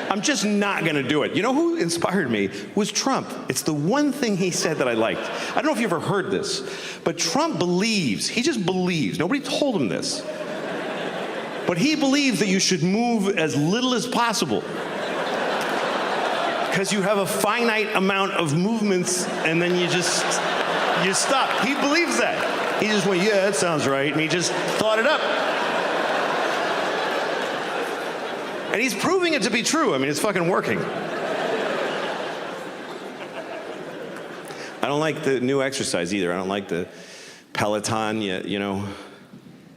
A: I'm just not gonna do it. You know who inspired me was Trump. It's the one thing he said that I liked. I don't know if you ever heard this, but Trump believes, he just believes, nobody told him this, but he believes that you should move as little as possible because you have a finite amount of movements and then you stop. He believes that. He just went, yeah, that sounds right, and he just thought it up. And he's proving it to be true. I mean, it's fucking working. I don't like the new exercise either. I don't like the Peloton, you know.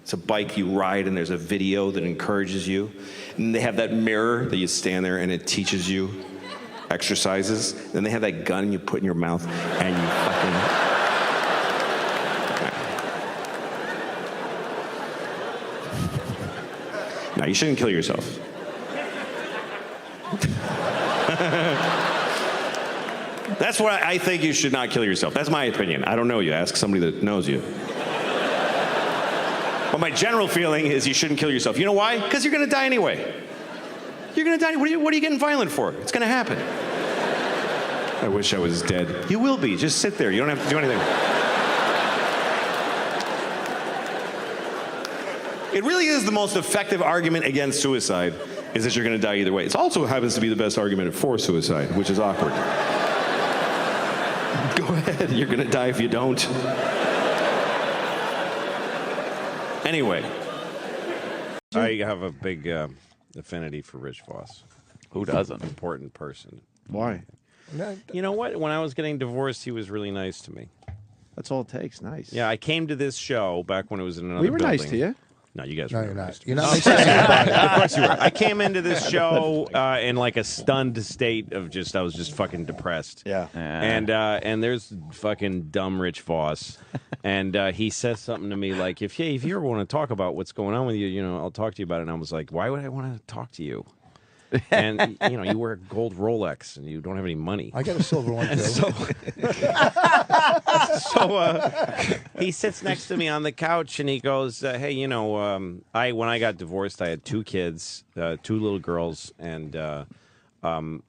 A: It's a bike you ride and there's a video that encourages you. And they have that mirror that you stand there and it teaches you exercises. Then they have that gun you put in your mouth and you fucking... No, you shouldn't kill yourself. That's why I think you should not kill yourself. That's my opinion. I don't know you. Ask somebody that knows you. But my general feeling is you shouldn't kill yourself. You know why? Because you're going to die anyway. You're going to die. What are you getting violent for? It's going to happen. I wish I was dead. You will be. Just sit there. You don't have to do anything. It really is the most effective argument against suicide, is that you're going to die either way. It also happens to be the best argument for suicide, which is awkward. Go ahead, you're going to die if you don't. Anyway.
E: I have a big affinity for Rich Voss.
B: Who doesn't?
E: Important person.
D: Why?
E: You know what? When I was getting divorced, he was really nice to me.
D: That's all it takes. Nice.
E: Yeah, I came to this show back when it was in another
D: We were
E: building.
D: nice to you.
E: No, you guys
C: No,
E: were
C: you're
E: never
C: not.
E: nice to
C: You're
E: me.
C: not nice to anybody.
E: Of course you were. I came into this show in like a stunned state of I was just fucking depressed.
D: Yeah.
E: And there's fucking dumb Rich Voss, and he says something to me like, if you ever want to talk about what's going on with you, you know, I'll talk to you about it. And I was like, why would I want to talk to you? And you know, you wear a gold Rolex and you don't have any money.
C: I got a silver one too.
E: So he sits next to me on the couch and he goes, "Hey, you know, when I got divorced, I had 2 kids, 2 little girls, and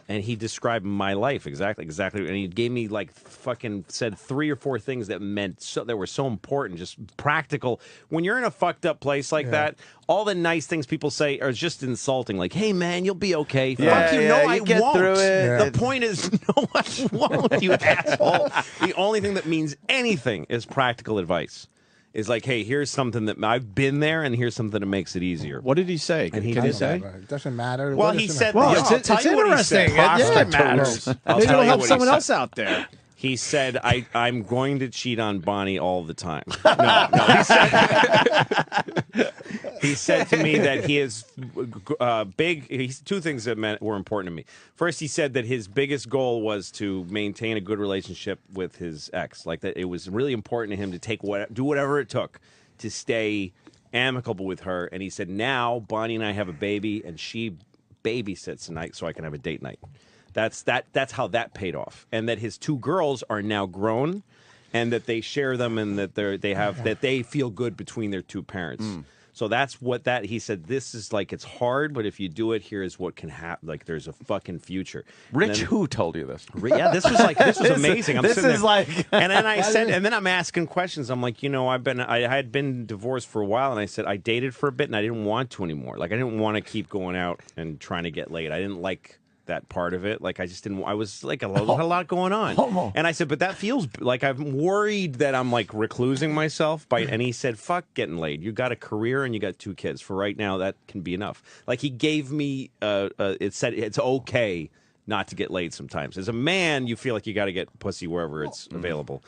E: he described my life exactly, and he gave me like fucking said 3 or 4 things that were so important, just practical. When you're in a fucked up place like that, all the nice things people say are just insulting. Like, hey man, you'll be okay. Fuck you, no, I
B: get
E: won't.
B: through it.
E: Yeah. The point is, no, I won't. You asshole. The only thing that means anything is practical advice. Is like, hey, here's something that I've been there, and here's something that makes it easier.
D: What did he say?
E: And he
D: Can
E: did
D: you say?
C: It doesn't matter.
E: Well, he said,
D: Well,
E: I'll
D: it's
E: tell you what he said.
D: interesting. It matters. Maybe it'll help someone else out there.
E: He said, I'm going to cheat on Bonnie all the time. No, he said to me that he is big. 2 things that were important to me. First, he said that his biggest goal was to maintain a good relationship with his ex. Like that, it was really important to him to do whatever it took to stay amicable with her. And he said, now Bonnie and I have a baby, and she babysits tonight so I can have a date night. That's how that paid off, and that his 2 girls are now grown, and that they share them, and that they feel good between their 2 parents. So that's what he said. This is like, it's hard, but if you do it, here's what can happen. Like, there's a fucking future.
B: Rich, who told you this?
E: Yeah, this was amazing. I'm
B: this
E: sitting
B: is
E: there,
B: like,
E: and then I said, and then I'm asking questions. I'm like, I had been divorced for a while, and I said I dated for a bit, and I didn't want to anymore. Like, I didn't want to keep going out and trying to get laid. I didn't like that part of it. Like, I just didn't. I was like, had a lot going on, and I said, but that feels like I'm worried that I'm like reclusing myself by. And he said, fuck getting laid. You got a career and you got 2 kids. For right now, that can be enough. Like, he gave me. It said it's okay not to get laid sometimes. As a man, you feel like you got to get pussy wherever it's available.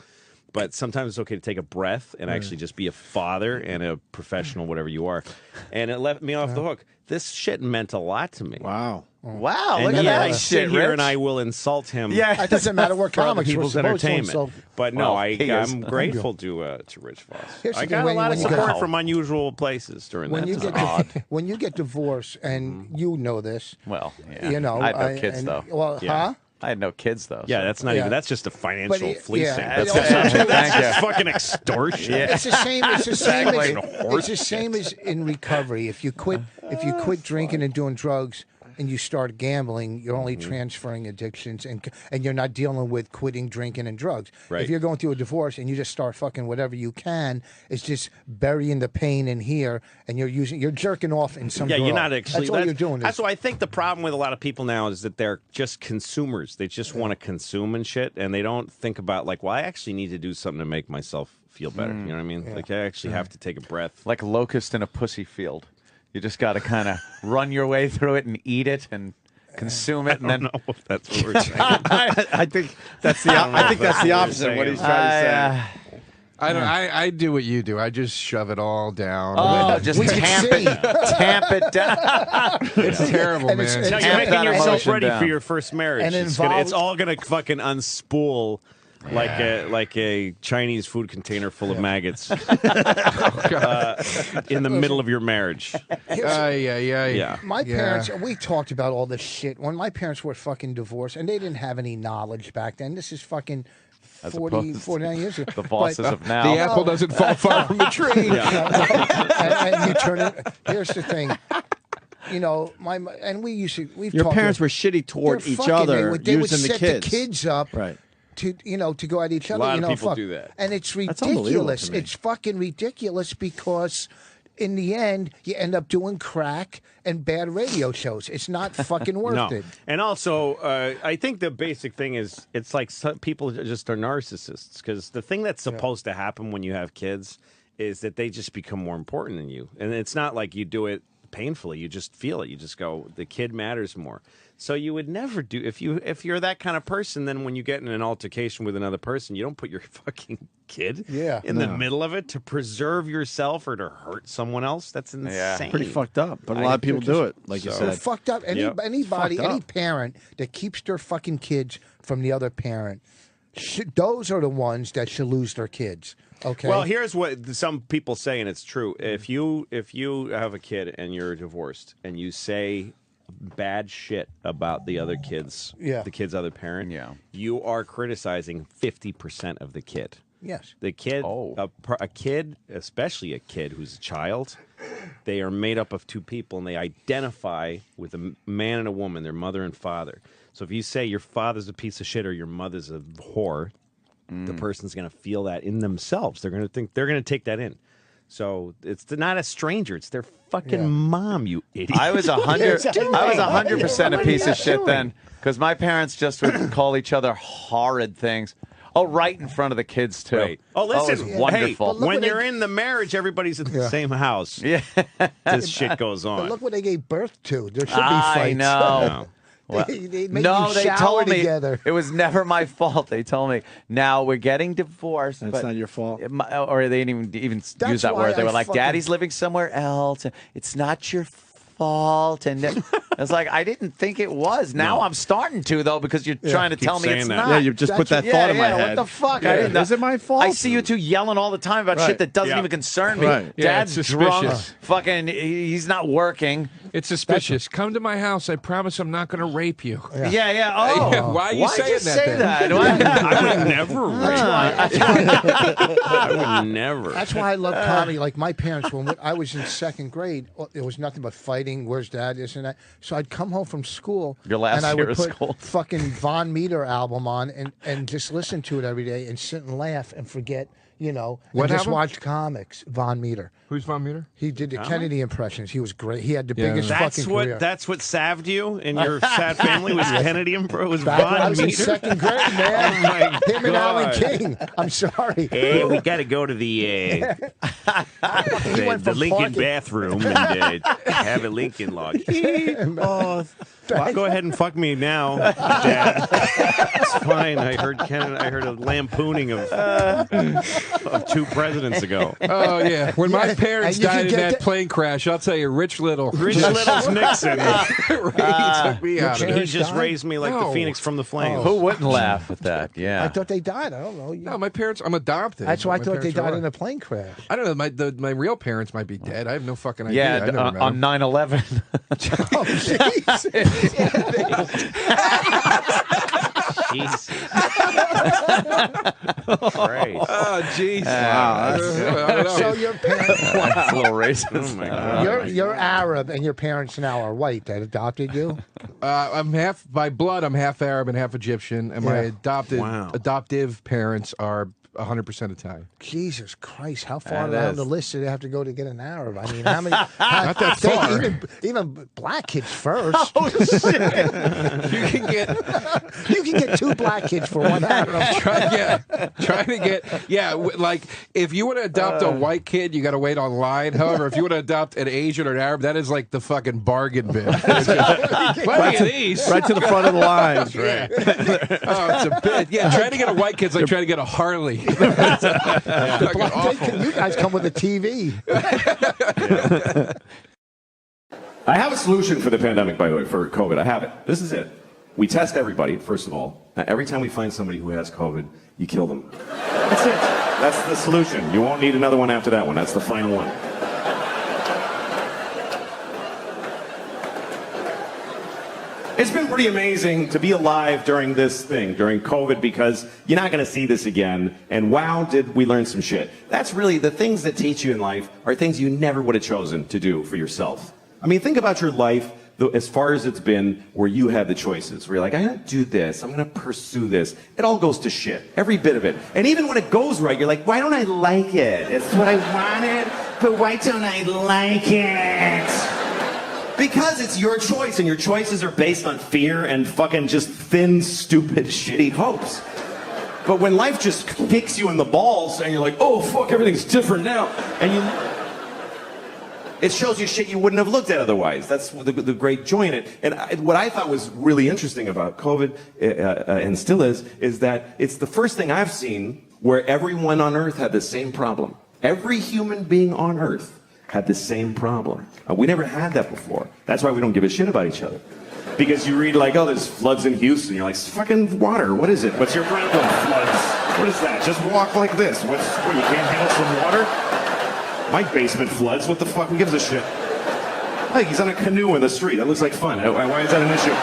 E: But sometimes it's okay to take a breath and actually just be a father and a professional, whatever you are. And it left me off the hook. This shit meant a lot to me.
K: Wow.
B: Wow,
E: and
B: look at that
E: I sit
B: shit,
E: here
B: Rich.
E: and I will insult him.
K: Yeah, it doesn't matter what
E: for other
K: comics
E: people's
K: we're supposed to
E: entertainment.
K: insult.
E: But no,
B: Well,
E: I'm grateful to Rich Voss.
K: Here's
E: I
K: the
E: got
K: thing,
E: a lot of
K: when you
E: support
K: get-
E: from unusual places during
K: When
E: that
K: you
E: time.
K: get when you get divorced, and you know this,
B: Well, yeah.
K: you know,
B: I had no kids, though.
K: Well,
E: Yeah.
B: I had no kids, though.
E: Yeah,
B: so.
E: that's not
K: Yeah.
E: even. That's just a financial
K: But
E: fleecing.
K: yeah.
E: That's,
K: But
E: that's
B: also-
E: just fucking extortion.
B: Yeah.
K: it's the same. It's the same.
E: Exactly.
K: It's the same as in recovery. If you quit drinking and doing drugs, and you start gambling, you're only transferring addictions, and you're not dealing with quitting drinking and drugs.
E: Right.
K: If you're going through a divorce and you just start fucking whatever you can, it's just burying the pain in here, and you're jerking off in some.
E: Yeah,
K: drawer.
E: you're not actually.
K: That's all you're doing.
E: That's why I think the problem with a lot of people now is that they're just consumers. They just want to consume and shit, and they don't think about like, well, I actually need to do something to make myself feel better. You know what I mean? Like, I actually have to take a breath.
B: Like a locust in a pussy field. You just got to kind of run your way through it and eat it and consume it, and then.
E: I don't know if that's what we're saying.
D: I think that's the opposite of what he's trying to say.
L: I do what you do. I just shove it all down.
B: Oh, just tamp it down.
L: It's terrible,
K: And
L: man.
K: it's-
E: Now
K: it's-
E: you're making
B: that
E: yourself
B: emotion
E: ready
B: down.
E: for your first marriage.
K: And
E: It's all gonna fucking unspool like a Chinese food container full of maggots in the middle of your marriage. Yeah.
K: My parents, we talked about all this shit. When my parents were fucking divorced, and they didn't have any knowledge back then. This is fucking
B: As
K: 49 years ago.
B: The bosses
K: But-
B: of now.
L: The apple doesn't fall far from the tree.
K: and you turn it. Here's the thing. You know, we've
D: Your
K: talked
D: parents
K: about-
D: were shitty toward
K: they're
D: each
K: fucking-
D: other,
K: they would
D: using the
K: set
D: kids.
K: the kids up.
D: Right.
K: To to go at each other.
E: lot
K: you
E: of
K: know,
E: people
K: fuck.
E: do that.
K: And it's
D: That's unbelievable
K: ridiculous.
D: to me.
K: It's fucking ridiculous because in the end you end up doing crack and bad radio shows. It's not fucking worth it.
E: And also, I think the basic thing is it's like some people just are narcissists because the thing that's supposed to happen when you have kids is that they just become more important than you. And it's not like you do it painfully. You just feel it. You just go, the kid matters more. So you would never do if you're that kind of person. Then when you get in an altercation with another person, you don't put your fucking kid in the middle of it to preserve yourself or to hurt someone else. That's insane.
D: Pretty fucked up, but a lot of people do it, like you
K: They're
D: said.
K: fucked up. Anybody,
D: Fucked up.
K: any parent that keeps their fucking kids from the other parent, those are the ones that should lose their kids. Okay.
E: Well, here's what some people say, and it's true. If you have a kid and you're divorced and you say bad shit about the other kids, the kid's other parent, you are criticizing 50% of the kid.
K: Yes.
E: The kid, a kid, especially a kid who's a child, they are made up of two people and they identify with a man and a woman, their mother and father. So if you say your father's a piece of shit or your mother's a whore, the person's going to feel that in themselves. They're going to think they're going to take that in. So it's not a stranger; it's their fucking mom. You idiot!
B: I was 100% a piece of shit then, because my parents just would call each other horrid things. Oh, right in front of the kids too.
E: Right. Oh, listen,
B: it was wonderful.
E: Hey, when you're in the marriage, everybody's in the same house.
B: Yeah,
E: this shit goes
K: But
E: on.
K: look what they gave birth to. There should be
B: I
K: fights.
B: know. Well,
K: they make
B: no,
K: you
B: they
K: shower
B: told me
K: together.
B: it was never my fault. They told me now we're getting divorced.
D: That's
B: but
D: not your fault.
B: or they didn't even use that
K: why
B: word. They
K: I
B: were like,
K: fucking-
B: "Daddy's living somewhere else. It's not your
F: fault. And it's like, I didn't think it was. Now I'm starting to, though, because you're trying to tell me it's not.
D: Yeah, you just put that thought in my head.
F: What the fuck?
D: Yeah.
F: I didn't,
D: Is it my fault?
F: I see you two yelling all the time about shit that doesn't even concern me.
L: Right. Yeah,
F: Dad's
L: it's
F: drunk.
L: suspicious.
F: Fucking, he's not working.
L: It's suspicious. Come to my house. I promise I'm not going to rape you.
F: Yeah. Oh.
L: Yeah, why are you
F: Why'd
L: saying
F: you
L: that?
F: say
L: then?
F: that?
E: I would never rape. I would never.
K: That's why I love comedy. Like my parents, when I was in second grade, it was nothing but fighting. Where's Dad? This and that. So I'd come home from school,
F: Your last
K: and I
F: year
K: would
F: of
K: put
F: school.
K: fucking Von Meter album on and just listen to it every day and sit and laugh and forget, and
L: What
K: just
L: album?
K: watch comics. Von Meter.
L: Who's Von Meter?
K: He did the Kennedy impressions. He was great. He had the biggest fucking career.
E: That's what salved you in your sad family was Kennedy and was
K: Back when I
E: Von
K: was in
E: Meter.
K: second grade, man.
E: Oh my
K: Him and Alan
E: God.
K: King. I'm sorry.
E: Hey, we got to go to the
K: went from
E: Lincoln
K: parking-
E: bathroom and have a Lincoln log. Oh, go ahead and fuck me now, Dad. It's fine. I heard a lampooning of 2 presidents ago.
L: Oh, yeah. When my parents
K: and you can
L: died in
K: get
L: that plane crash, I'll tell you, Rich Little's
E: Nixon.
L: he took me out of
E: He
L: it.
E: just
K: died?
E: raised me like the
L: No.
E: phoenix from the flames.
F: Who wouldn't laugh at that? Yeah.
K: I thought they died. I don't know.
L: No, my parents, I'm adopted.
K: That's why I
L: My
K: thought they
L: parents are
K: died
L: alive.
K: in a plane crash.
L: I don't know. My real parents might be dead. I have no fucking idea. I
F: Yeah,
L: never met
F: on
L: them.
F: 9/11.
K: Oh, jeez.
E: Jesus. Christ.
L: Oh, jeez.
E: Wow.
K: So your parents,
F: That's a little racist.
E: Oh my God.
K: you're Arab, and your parents now are white that adopted you.
L: I'm half, by blood, I'm half Arab and half Egyptian, and my
K: Yeah.
L: adoptive parents are 100% Italian.
K: Jesus Christ, how far
F: That
K: down
F: is-
K: the list do they have to go to get an Arab? I mean, how many?
L: Not that far.
K: Even black kids first.
F: Oh, shit.
L: You can get
K: You can get 2 black kids for 1 Arab.
L: trying to get like if you want to adopt a white kid, you got to wait online. However, if you want to adopt an Asian or an Arab, that is like the fucking bargain bin. Look at these.
D: Right to the front of the line.
L: Right. Oh, it's a bit. Yeah, trying to get a white kid's like trying to get a Harley.
K: You guys come with a TV.
A: I have a solution for the pandemic, by the way, for COVID. I have it. This is it. We test everybody, first of all. Every time we find somebody who has COVID, you kill them. That's it. That's the solution. You won't need another one after that one. That's the final one. It's been pretty amazing to be alive during this thing, during COVID, because you're not going to see this again. And wow, did we learn some shit. That's really the things that teach you in life are things you never would have chosen to do for yourself. I mean, think about your life as far as it's been where you had the choices, where you're like, I'm going to do this, I'm going to pursue this. It all goes to shit, every bit of it. And even when it goes right, you're like, why don't I like it? It's what I wanted, but why don't I like it? Because it's your choice, and your choices are based on fear and fucking just thin, stupid, shitty hopes. But when life just kicks you in the balls and you're like, oh fuck, everything's different now, and it shows you shit you wouldn't have looked at otherwise. That's the great joy in it. And what I thought was really interesting about COVID, and still is that it's the first thing I've seen where everyone on Earth had the same problem. Every human being on Earth had the same problem. We never had that before. That's why we don't give a shit about each other. Because you read like, oh, there's floods in Houston. You're like, it's fucking water. What is it? What's your problem? Floods. What is that? Just walk like this. What, you can't handle some water? My basement floods. What the fuck? Who gives a shit? Like, he's on a canoe in the street. That looks like fun. Why is that an issue?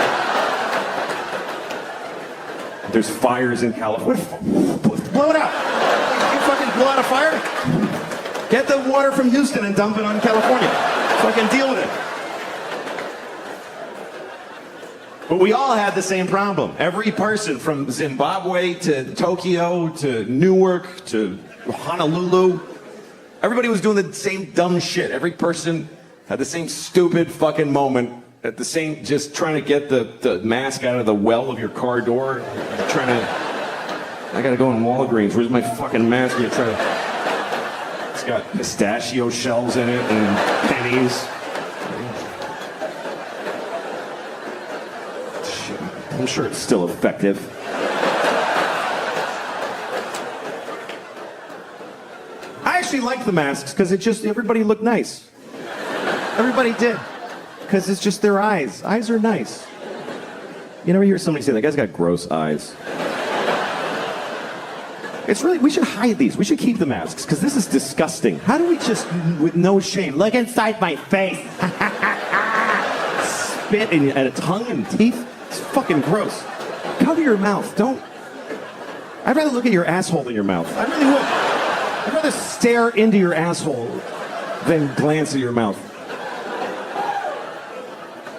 A: There's fires in California. Blow it out. You fucking blow out a fire? Get the water from Houston and dump it on California. Fucking deal with it. But we all had the same problem. Every person from Zimbabwe to Tokyo to Newark to Honolulu, everybody was doing the same dumb shit. Every person had the same stupid fucking moment at the same, just trying to get the mask out of the well of your car door. I gotta go in Walgreens. Where's my fucking mask? You're trying to... It's got pistachio shells in it and pennies. Shit. I'm sure it's still effective. I actually like the masks because everybody looked nice. Everybody did. Because it's just their eyes. Eyes are nice. You never hear somebody say, that guy's got gross eyes. It's really, we should hide these. We should keep the masks, because this is disgusting. How do we just, with no shame, look inside my face, spit at a tongue and teeth? It's fucking gross. Cover your mouth. Don't. I'd rather look at your asshole than your mouth. I really would. I'd rather stare into your asshole than glance at your mouth.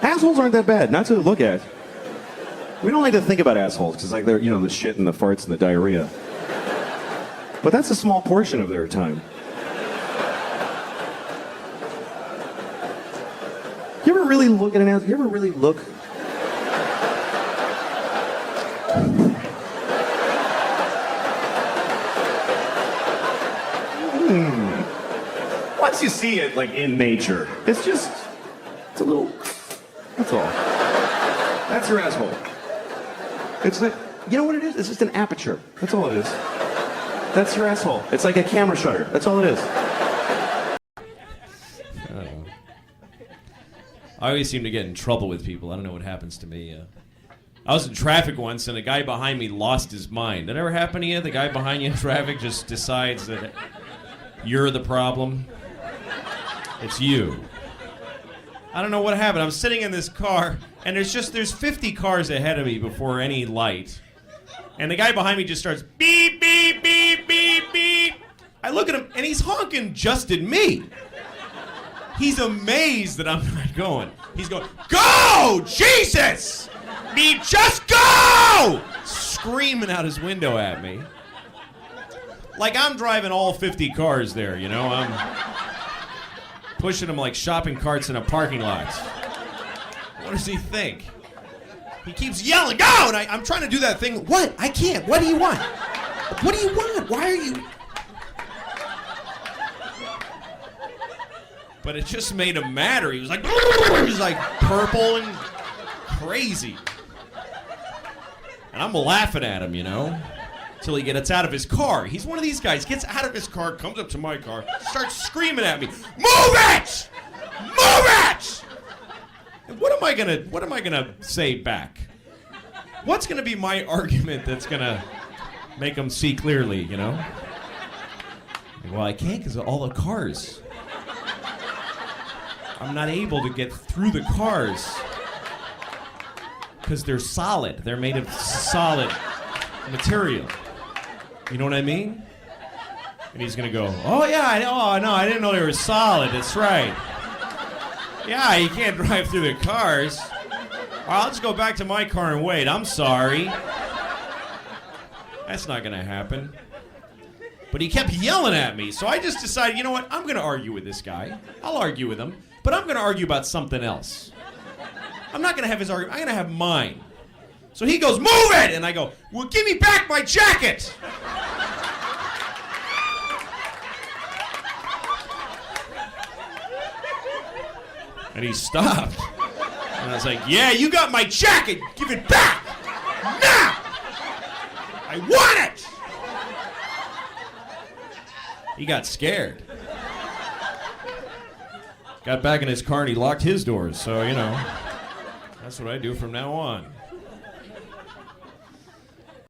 A: Assholes aren't that bad, not to look at. We don't like to think about assholes, because like they're, you know, the shit and the farts and the diarrhea. But that's a small portion of their time. You ever really look at an asshole? You ever really look? Once you see it, like, in nature, it's just, it's a little, that's all. That's your asshole. It's like, you know what it is? It's just an aperture. That's all it is. That's your asshole. It's like a camera shutter. That's all it is.
M: I always seem to get in trouble with people. I don't know what happens to me. I was in traffic once, and a guy behind me lost his mind. That ever happen to you? The guy behind you in traffic just decides that you're the problem. It's you. I don't know what happened. I'm sitting in this car, and there's 50 cars ahead of me before any light. And the guy behind me just starts beep, beep, beep, beep, beep. I look at him, and he's honking just at me. He's amazed that I'm not going. He's going, go, Jesus! Beep, just go! Screaming out his window at me. Like I'm driving all 50 cars there, you know? I'm pushing them like shopping carts in a parking lot. What does he think? He keeps yelling, go! And I'm trying to do that thing. What? I can't. What do you want? What do you want? Why are you... But it just made him madder. He was like purple and crazy. And I'm laughing at him, you know, till he gets out of his car. He's one of these guys, gets out of his car, comes up to my car, starts screaming at me, move it! Move it! And what am I gonna say back? What's gonna be my argument that's gonna make him see clearly, you know? Well, I can't because of all the cars. I'm not able to get through the cars because they're solid. They're made of solid material. You know what I mean? And he's gonna go, oh yeah, I know. Oh, no, I didn't know they were solid. That's right. Yeah, you can't drive through the cars. I'll just go back to my car and wait. I'm sorry. That's not gonna happen. But he kept yelling at me, so I just decided, you know what? I'm gonna argue with this guy. I'll argue with him. But I'm going to argue about something else. I'm not going to have his argument. I'm going to have mine. So he goes, move it! And I go, well, give me back my jacket! And he stopped. And I was like, yeah, you got my jacket! Give it back! Now! I want it! He got scared. Got back in his car and he locked his doors, so, you know, that's what I do from now on.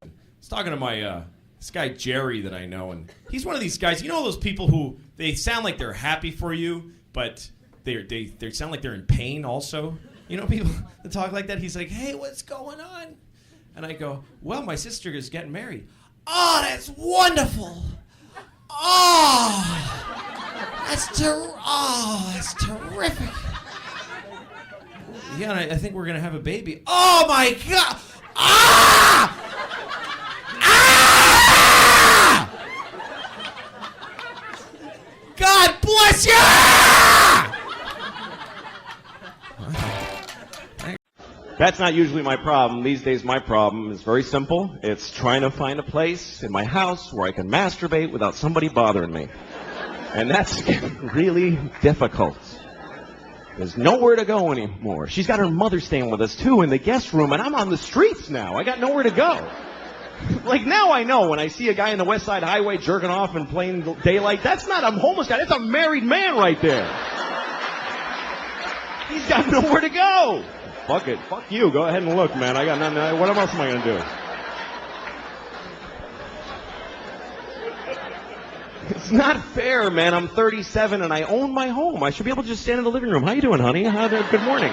M: I was talking to my, this guy Jerry that I know, and he's one of these guys, you know those people who, they sound like they're happy for you, but they sound like they're in pain also? You know people that talk like that? He's like, hey, what's going on? And I go, well, my sister is getting married. Oh, that's wonderful! Oh! That's terrific. Yeah, and I think we're gonna have a baby. Oh my God! Ah! Ah! God bless you!
G: That's not usually my problem. These days my problem is very simple. It's trying to find a place in my house where I can masturbate without somebody bothering me. And that's really difficult. There's nowhere to go anymore. She's got her mother staying with us, too, in the guest room, and I'm on the streets now. I got nowhere to go. Like, now I know when I see a guy in the West Side Highway jerking off in plain daylight, that's not a homeless guy. That's a married man right there. He's got nowhere to go. Fuck it. Fuck you. Go ahead and look, man. I got nothing. What else am I going to do? It's not fair, man. I'm 37 and I own my home. I should be able to just stand in the living room. How you doing, honey? Good morning.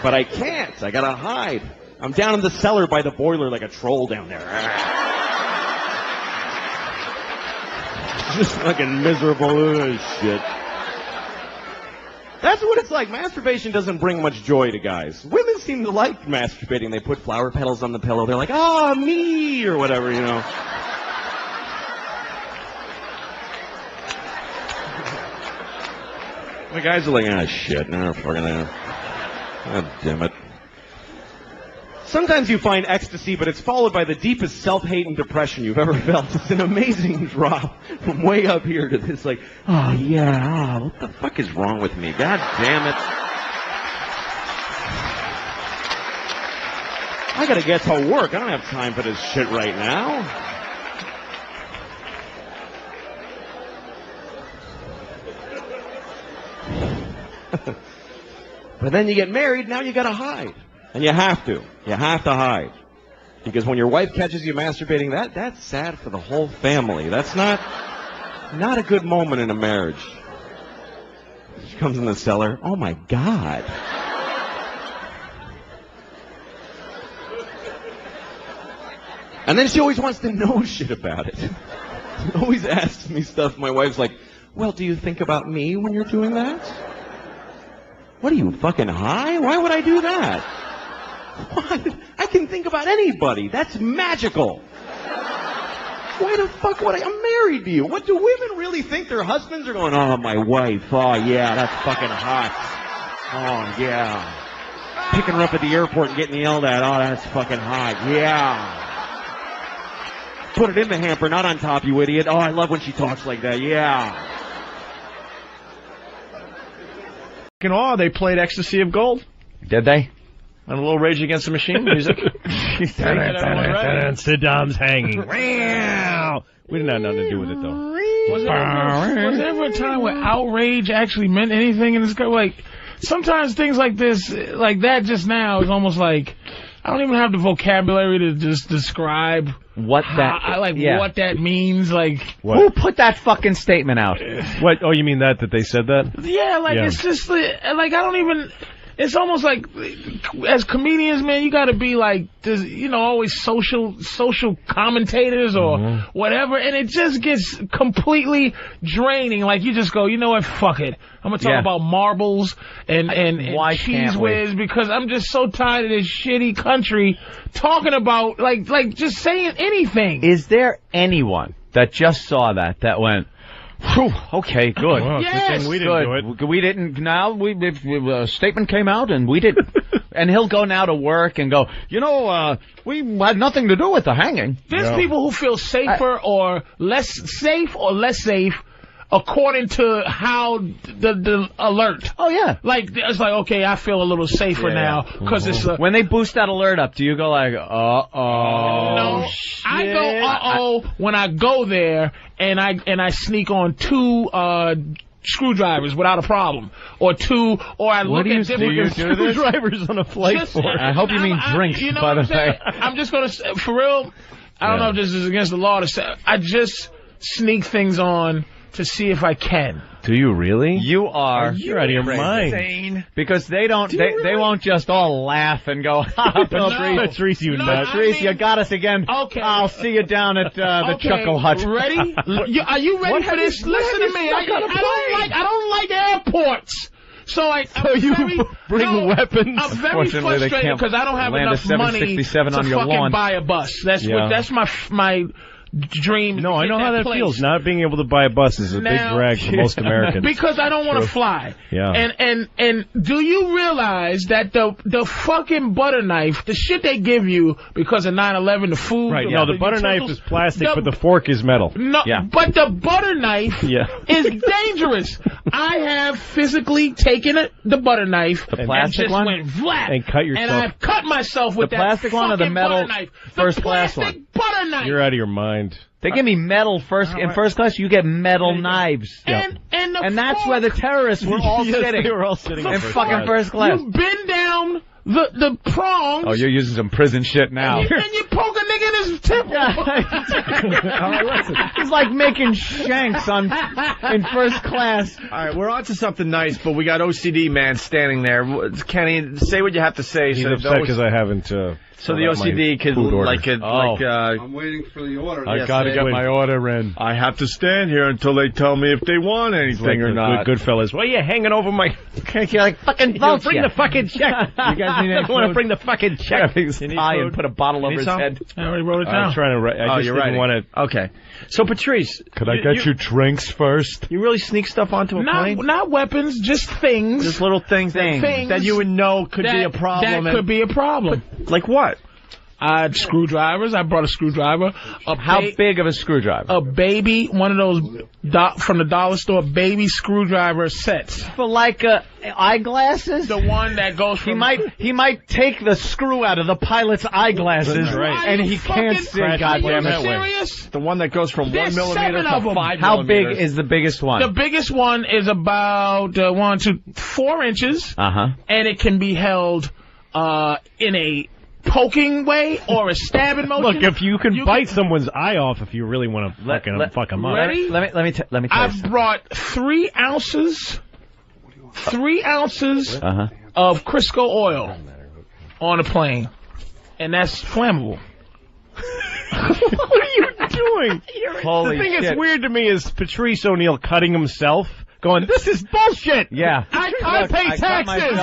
G: But I can't. I gotta hide. I'm down in the cellar by the boiler like a troll down there. Just fucking miserable as shit. That's what it's like. Masturbation doesn't bring much joy to guys. Women seem to like masturbating. They put flower petals on the pillow. They're like, oh, me, or whatever, you know. The guys are like, ah, shit, no, fucking God damn it. Sometimes you find ecstasy, but it's followed by the deepest self-hate and depression you've ever felt. It's an amazing drop from way up here to this, like, oh, yeah, what the fuck is wrong with me? God damn it. I gotta get to work. I don't have time for this shit right now. But then you get married, now you gotta hide. And you have to. You have to hide. Because when your wife catches you masturbating, that's sad for the whole family. That's not a good moment in a marriage. She comes in the cellar. Oh my God. And then she always wants to know shit about it. She always asks me stuff. My wife's like, well, do you think about me when you're doing that? What are you, fucking high? Why would I do that? What? I can think about anybody. That's magical. Why the fuck would I'm married to you. What do women really think their husbands are going, oh, my wife. Oh, yeah, that's fucking hot. Oh, yeah. Picking her up at the airport and getting yelled at. Oh, that's fucking hot. Yeah. Put it in the hamper, not on top, you idiot. Oh, I love when she talks like that. Yeah.
D: In awe, they played Ecstasy of Gold.
B: Did they?
D: On a little Rage Against the Machine music.
E: Saddam's hanging. We didn't have nothing to do with it, though.
N: Was there ever a time where outrage actually meant anything in this? Like, sometimes things like this, like that just now, is almost like, I don't even have the vocabulary to just describe
B: what
N: that means. Like,
B: who put that fucking statement out?
E: What? Oh, you mean that they said that?
N: Yeah, like it's just like I don't even. It's almost like, as comedians, man, you got to be like, always social commentators or whatever, and it just gets completely draining. Like, you just go, you know what, fuck it. I'm going to talk about marbles and cheese whiz, because I'm just so tired of this shitty country talking about, like just saying anything.
B: Is there anyone that just saw that went, whew, okay, good.
E: Well,
N: yes,
E: we didn't do it.
B: We didn't. Now a statement came out, and we didn't. And he'll go now to work and go, we had nothing to do with the hanging.
N: There's people who feel safer or less safe according to how the alert.
B: Oh yeah.
N: Like, it's like, okay, I feel a little safer now because it's
B: when they boost that alert up, do you go like,
N: no,
B: shit.
N: I go when I go there and I sneak on 2 screwdrivers without a problem, or I look at different
E: screwdrivers on a flight for.
B: I hope you mean drinks, by the way.
N: I'm just gonna say, for real, I don't know if this is against the law to say, I just sneak things on to see if I can.
E: Do you really?
B: You're
E: out of your mind.
B: Insane. Because they won't just all laugh and go, Patrice, you nut. Patrice, you got us again.
N: Okay.
B: I'll see you down at the Chuckle Hut.
N: Ready? Are you ready for this? Listen to me. I don't like airports. So you
E: bring weapons.
N: I'm very frustrated because I don't have enough money to fucking buy a bus. That's my dream.
E: No, I know how that feels. Not being able to buy a bus is a big drag for most Americans.
N: Because I don't want to fly.
E: Yeah.
N: And do you realize that the fucking butter knife, the shit they give you because of 9/11, the food.
E: Right. No, the butter knife is plastic, but the fork is metal.
N: No. Yeah. But the butter knife is dangerous. I have physically taken the butter knife,
B: the plastic one,
N: went flat,
E: and cut yourself.
N: And I've cut myself with
B: the plastic one or the metal
N: knife.
B: first class one.
N: Butter knife.
E: You're out of your mind.
F: They give me metal in first class. You get metal knives,
N: and
F: that's where the terrorists were all sitting.
E: They were all sitting
F: in fucking first class.
N: You bend down the prongs.
B: Oh, you're using some prison shit now.
N: And you poke a nigga in his temple.
F: He's like making shanks in first class.
H: All right, we're on to something nice, but we got OCD man standing there. Kenny, say what you have to say.
E: He's upset because I haven't.
H: So the OCD could
O: I'm waiting for the order.
B: I gotta get my order in.
H: I have to stand here until they tell me if they want anything or not.
E: Good fellas. Well, you're hanging over my.
F: You're like fucking vote.
E: Bring the fucking check. You guys need I want to bring the fucking check.
F: Tie and put a bottle over his head.
N: I already wrote it down.
E: I'm trying to write. I just didn't want to.
H: Okay. So Patrice,
E: could I get you drinks first?
H: You really sneak stuff onto a plane?
N: Not weapons, just things.
H: Just little things that you would know could be a problem.
N: That could be a problem.
H: Like what?
N: Screwdrivers. I brought a screwdriver.
F: How big of a screwdriver?
N: A baby, one of those from the dollar store baby screwdriver sets.
F: For like eyeglasses?
N: The one that goes from...
F: He might take the screw out of the pilot's eyeglasses,
N: right.
F: And he can't see. Goddamn it!
N: Serious?
H: The one that goes from
N: There's
H: 1 millimeter to 5 millimeters.
F: How big is the biggest one?
N: The biggest one is about 4 inches. And it can be held in a poking way or a stabbing motion.
E: Look, if you can bite someone's eye off if you really want to fuck them up.
N: Ready?
F: Let me tell you.
N: I've brought 3 ounces. 3 ounces of Crisco oil on a plane, and that's flammable.
E: What are you doing?
F: Holy
E: the thing
F: shit.
E: that's weird to me is Patrice O'Neal cutting himself. Going, this is bullshit.
F: Yeah.
N: I pay taxes.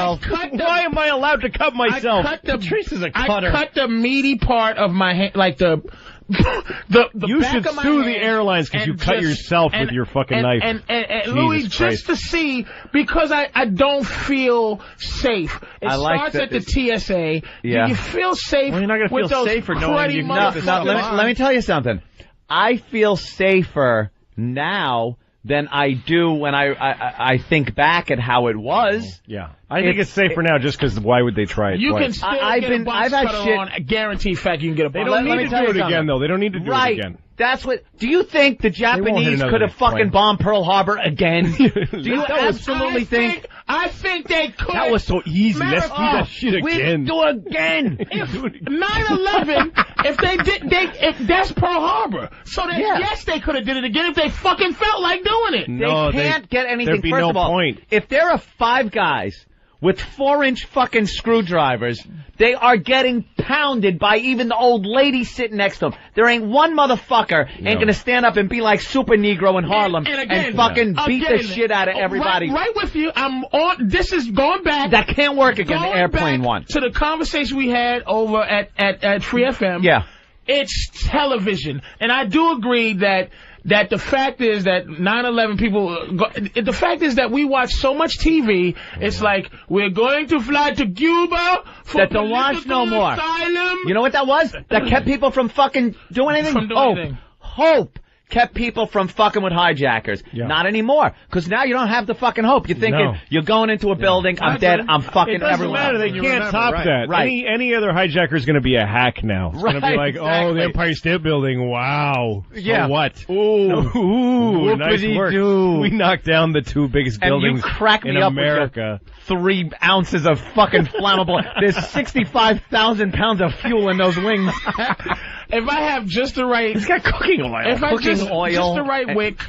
E: Why am I allowed to cut myself?
N: Patrice is a cutter. I cut the meaty part of my hand, like the
E: you
N: back
E: should
N: of my
E: sue the
N: hand
E: airlines because you cut yourself with your fucking knife.
N: And Louis, just to see, because I don't feel safe. It starts at the TSA.
F: Yeah.
N: Do you feel safe?
H: Well, you're not going to feel safer knowing you
F: let me tell you something. I feel safer now than I do when I think back at how it was.
E: Yeah. I think it's safer now just because why would they try it
N: You
E: twice?
N: can still get a box cutter on. A guaranteed fact you can get a box
E: cutter. They don't need to do it again, though. They don't need to do it again.
F: That's what. Do you think the Japanese could have fucking bombed Pearl Harbor again? Do you absolutely think?
N: I think they could.
E: That was so easy. Let's do that shit again.
F: We do it again.
N: 9/11. If that's Pearl Harbor. So yes, they could have did it again if they fucking felt like doing it.
F: No, they can't get anything.
E: There'd be
F: First
E: no
F: of all,
E: point.
F: If there are 5 guys with 4-inch fucking screwdrivers, they are getting pounded by even the old lady sitting next to them. There ain't one motherfucker ain't gonna stand up and be like Super Negro in Harlem and fucking beat the shit out of everybody.
N: Right with you. I'm on. This is going back.
F: That can't work again. The airplane one.
N: To the conversation we had over at Free FM.
F: Yeah.
N: It's television, and I do agree that the fact is that 9/11 the fact is that we watch so much TV, it's like, we're going to fly to Cuba for
F: that don't watch no more.
N: Asylum.
F: You know what that was? That kept people from fucking doing anything? Hope kept people from fucking with hijackers. Yeah. Not anymore. Because now you don't have the fucking hope. You're thinking, you're going into a building, I'm dead, I'm fucking everyone.
E: It doesn't matter. You can't top that.
F: Right.
E: Any other hijacker is going to be a hack now. It's going to be like, oh, the Empire State Building, wow.
F: Yeah.
E: So what? Ooh, nice work. We knocked down the 2 biggest buildings in America.
F: 3 ounces of fucking flammable. There's 65,000 pounds of fuel in those wings.
N: If I have just the right...
E: It's got cooking oil.
N: If I just the right wick...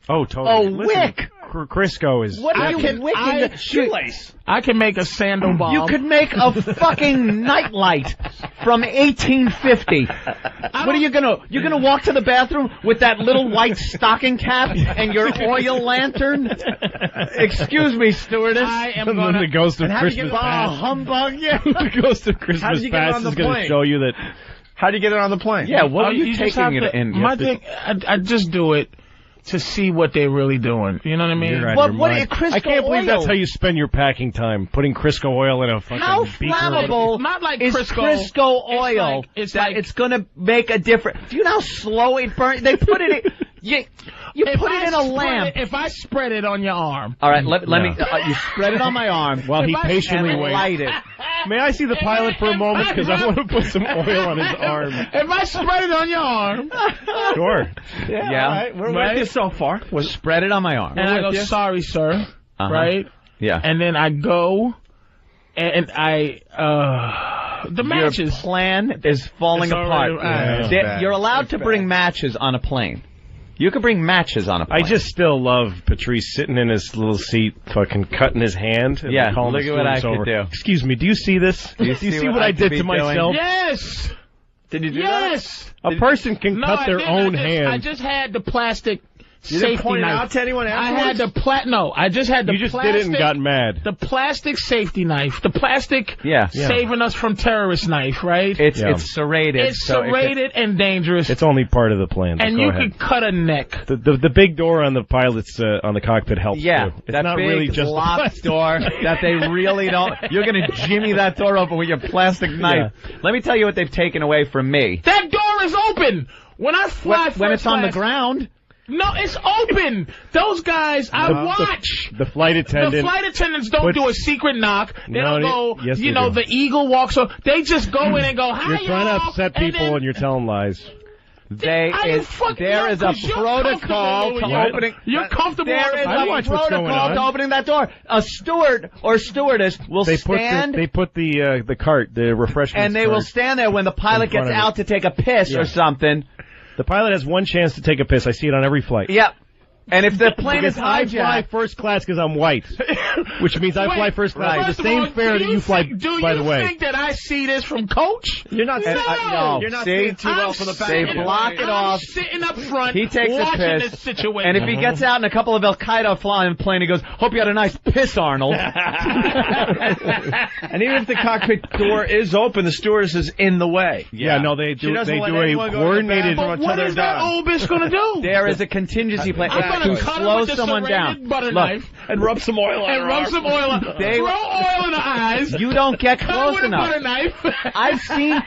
E: Oh, totally.
F: Oh, wick!
E: Crisco is...
F: What are you wicking the shoelace?
N: I can make a sandal bomb.
F: You could make a fucking nightlight from 1850. What are you gonna... You're gonna walk to the bathroom with that little white stocking cap and your oil lantern? Excuse me, stewardess.
N: I am gonna...
E: The ghost of Christmas past.
F: Humbug, yeah.
E: The ghost of Christmas past is going to show you that...
H: How do you get it on the plane?
F: Yeah, what are you taking it in?
N: My thing, I just do it to see what they're really doing. You know what I mean?
E: I can't believe that's how you spend your packing time, putting Crisco oil in a fucking beaker.
F: How flammable
N: not like
F: is Crisco oil? It's going to make a difference. Do you know how slow it burns? They put it in... You put it in a lamp.
N: If I spread it on your arm.
F: All right, let me... you spread it on my arm.
E: While he patiently waits.
F: Light it.
P: May I see the pilot for a moment? Because I want to put some oil on his arm.
N: If I spread it on your arm.
P: Sure.
F: Yeah.
P: All right. We're with you so far.
F: Spread it on my arm.
N: And I go, sorry, sir. Right?
F: Yeah.
N: And then I go, and the matches.
F: Your plan is falling apart. You're allowed to bring matches on a plane. You can bring matches on a plane.
P: I just still love Patrice sitting in his little seat, fucking cutting his hand. And
F: Yeah,
P: calling
F: look
P: the
F: at what I
P: students
F: could
P: over.
F: do.
P: Excuse me, do you see this?
F: Do you see
P: what I did to
F: doing?
P: myself?
N: Yes!
F: Did you do
N: Yes!
P: A person can
N: No,
P: cut
N: I
P: their
N: didn't.
P: own
N: I
P: hand.
N: just had the plastic
P: You
N: safety
P: didn't point it
N: knife.
P: out to anyone
N: I
P: afterwards?
N: had the No, I just had the
P: You just
N: plastic.
P: did it and got mad.
N: The plastic safety knife. The plastic
F: Yeah.
N: saving us from terrorist knife, right?
F: It's serrated.
N: It's serrated and dangerous.
P: It's only part of the plan.
N: and
P: Go
N: you
P: ahead.
N: could cut a neck.
P: The big door on the pilot's on the cockpit helps
F: Yeah,
P: too. It's
F: that
P: not
F: big
P: really just
F: locked door that they really don't. You're going to jimmy that door open with your plastic knife. Let me tell you what they've taken away from me.
N: That door is open. When I fly
F: When it's on the
N: class-
F: ground.
N: No, it's open. Those guys, I watch.
P: The flight attendant.
N: The flight attendants don't do a secret knock. They don't go,
P: yes,
N: you
P: they
N: know,
P: do.
N: the eagle walks up. They just go in and go, hi,
P: You're trying to
N: y'all,"
P: upset
N: and
P: people
N: then-
P: and you're telling lies.
F: There is a protocol to opening.
N: You're comfortable.
F: There is
P: I
F: a
P: watch what's going
F: protocol to
P: on.
F: opening that door. A steward or stewardess will
P: They
F: stand.
P: put the cart, the refreshments
F: and they will
P: cart
F: stand there when the pilot
P: in front
F: gets
P: of it.
F: out to take a piss
P: Yeah.
F: or something.
P: The pilot has one chance to take a piss. I see it on every flight.
F: Yep. And if the plane is
P: Because I fly
F: hijacked,
P: first class because I'm white, which means I fly first class with the same fare that you fly. By the way,
N: Do you think that I see this from Coach?
P: You're not.
N: No.
P: You're not
F: See?
P: seeing too well from the back.
F: They block it off.
N: I'm sitting up front.
F: He takes a
N: watching
F: piss,
N: this situation.
F: and if he gets out and a couple of Al Qaeda fly on the plane, he goes, "Hope you had a nice piss, Arnold."
H: And even if the cockpit door is open, the stewardess is in the way.
P: Yeah, no, they
H: She
P: do.
H: doesn't
P: They
H: let
P: do a
H: anyone go to the
P: coordinated.
H: bathroom
N: But
H: until
N: what
H: they're
N: is that
H: done.
N: old bitch gonna do?
F: There is a contingency plan.
N: I'm
F: It's
N: gonna
F: to
N: cut her
F: slow
N: with the
F: someone
N: serrated
F: down.
N: butter
F: Look,
N: knife
H: And rub some oil on
N: and
H: her
N: rub
H: arm.
N: some oil on.
F: They-
N: Throw oil in the eyes.
F: You don't get
N: Cut her
F: close
N: with a
F: enough.
N: butter knife.
F: I've seen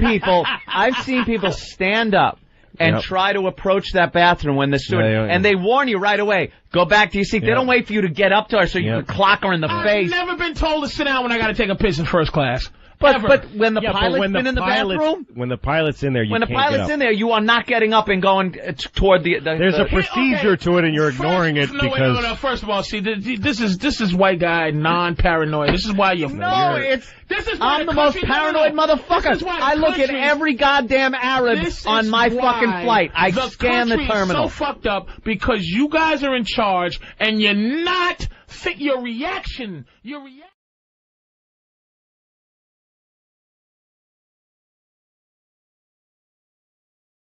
F: people stand up and
P: Yep.
F: try to approach that bathroom when the steward,
P: Yeah.
F: and they warn you right away, go back to your seat. They
P: Yep.
F: don't wait for you to get up to her so you
P: Yep.
F: can clock her in the
N: I've
F: face.
N: never been told to sit down when I gotta take a piss in first class.
F: But when the
P: Yeah, but
F: pilot's
P: when
F: been in the bathroom,
P: when the pilot's in there, you
F: when the
P: can't get
F: pilot's
P: up.
F: in there, you are not getting up and going toward the
P: There's a procedure to it, and you're ignoring it
N: No, wait,
P: because.
N: no. First of all, see, this is white guy non-paranoid. This is why you're.
F: No,
N: This is why
F: I'm the most paranoid motherfucker.
N: This is why the
F: I look at
N: country-
F: every goddamn Arab
N: This
F: on
N: is
F: my
N: why
F: fucking flight. I scan the
N: country is
F: terminal.
N: so fucked up because you guys are in charge and you're not. Your reaction.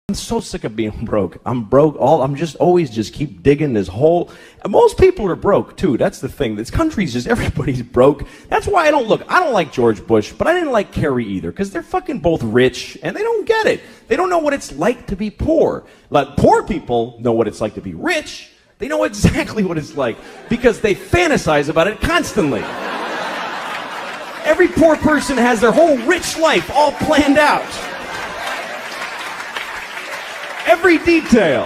A: I'm so sick of being broke. I'm broke. I'm just always keep digging this hole. And most people are broke too. That's the thing. This country's just everybody's broke. That's why I don't like George Bush, but I didn't like Kerry either because they're fucking both rich and they don't get it. They don't know what it's like to be poor. Like poor people know what it's like to be rich. They know exactly what it's like because they fantasize about it constantly. Every poor person has their whole rich life all planned out. Every detail.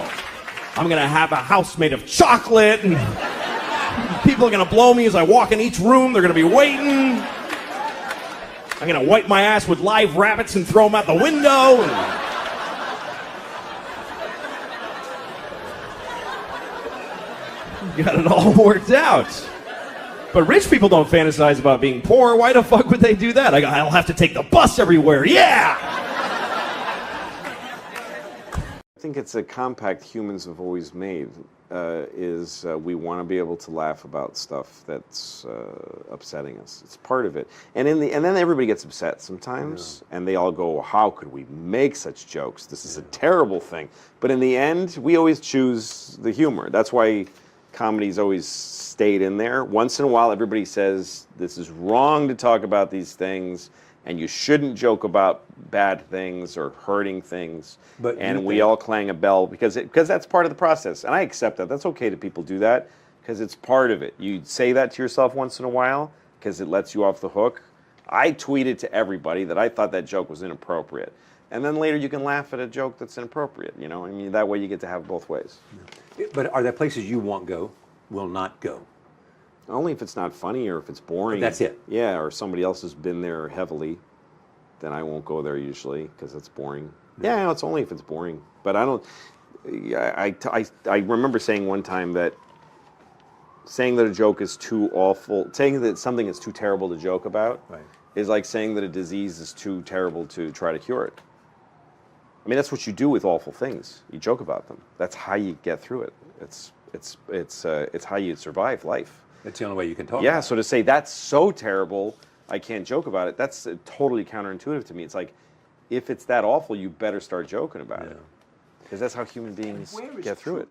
A: I'm going to have a house made of chocolate, and people are going to blow me as I walk in each room. They're going to be waiting. I'm going to wipe my ass with live rabbits and throw them out the window. Got it all worked out. But rich people don't fantasize about being poor. Why the fuck would they do that? I'll have to take the bus everywhere. Yeah!
Q: I think it's a compact humans have always made, we want to be able to laugh about stuff that's upsetting us. It's part of it. And then everybody gets upset sometimes, and they all go, how could we make such jokes? This is a terrible thing. But in the end, we always choose the humor. That's why comedy's always stayed in there. Once in a while, everybody says, this is wrong to talk about these things, and you shouldn't joke about bad things or hurting things. And we all clang a bell because that's part of the process. And I accept that. That's okay that people do that because it's part of it. You say that to yourself once in a while because it lets you off the hook. I tweeted to everybody that I thought that joke was inappropriate. And then later you can laugh at a joke that's inappropriate. You know, I mean, that way you get to have both ways.
R: But are there places you will not go?
Q: Only if it's not funny or if it's boring.
R: That's it.
Q: Yeah, or somebody else has been there heavily, then I won't go there usually because it's boring. Yeah, no, it's only if it's boring. But I don't. I remember saying one time that saying that a joke is too awful, saying that something is too terrible to joke about, is like saying that a disease is too terrible to try to cure it. I mean, that's what you do with awful things. You joke about them. That's how you get through it. It's how you survive life.
R: That's the only way you can talk.
Q: Yeah.
R: about
Q: So to say that's so terrible, I can't joke about it. That's totally counterintuitive to me. It's like, if it's that awful, you better start joking about it, because that's how human beings get through it.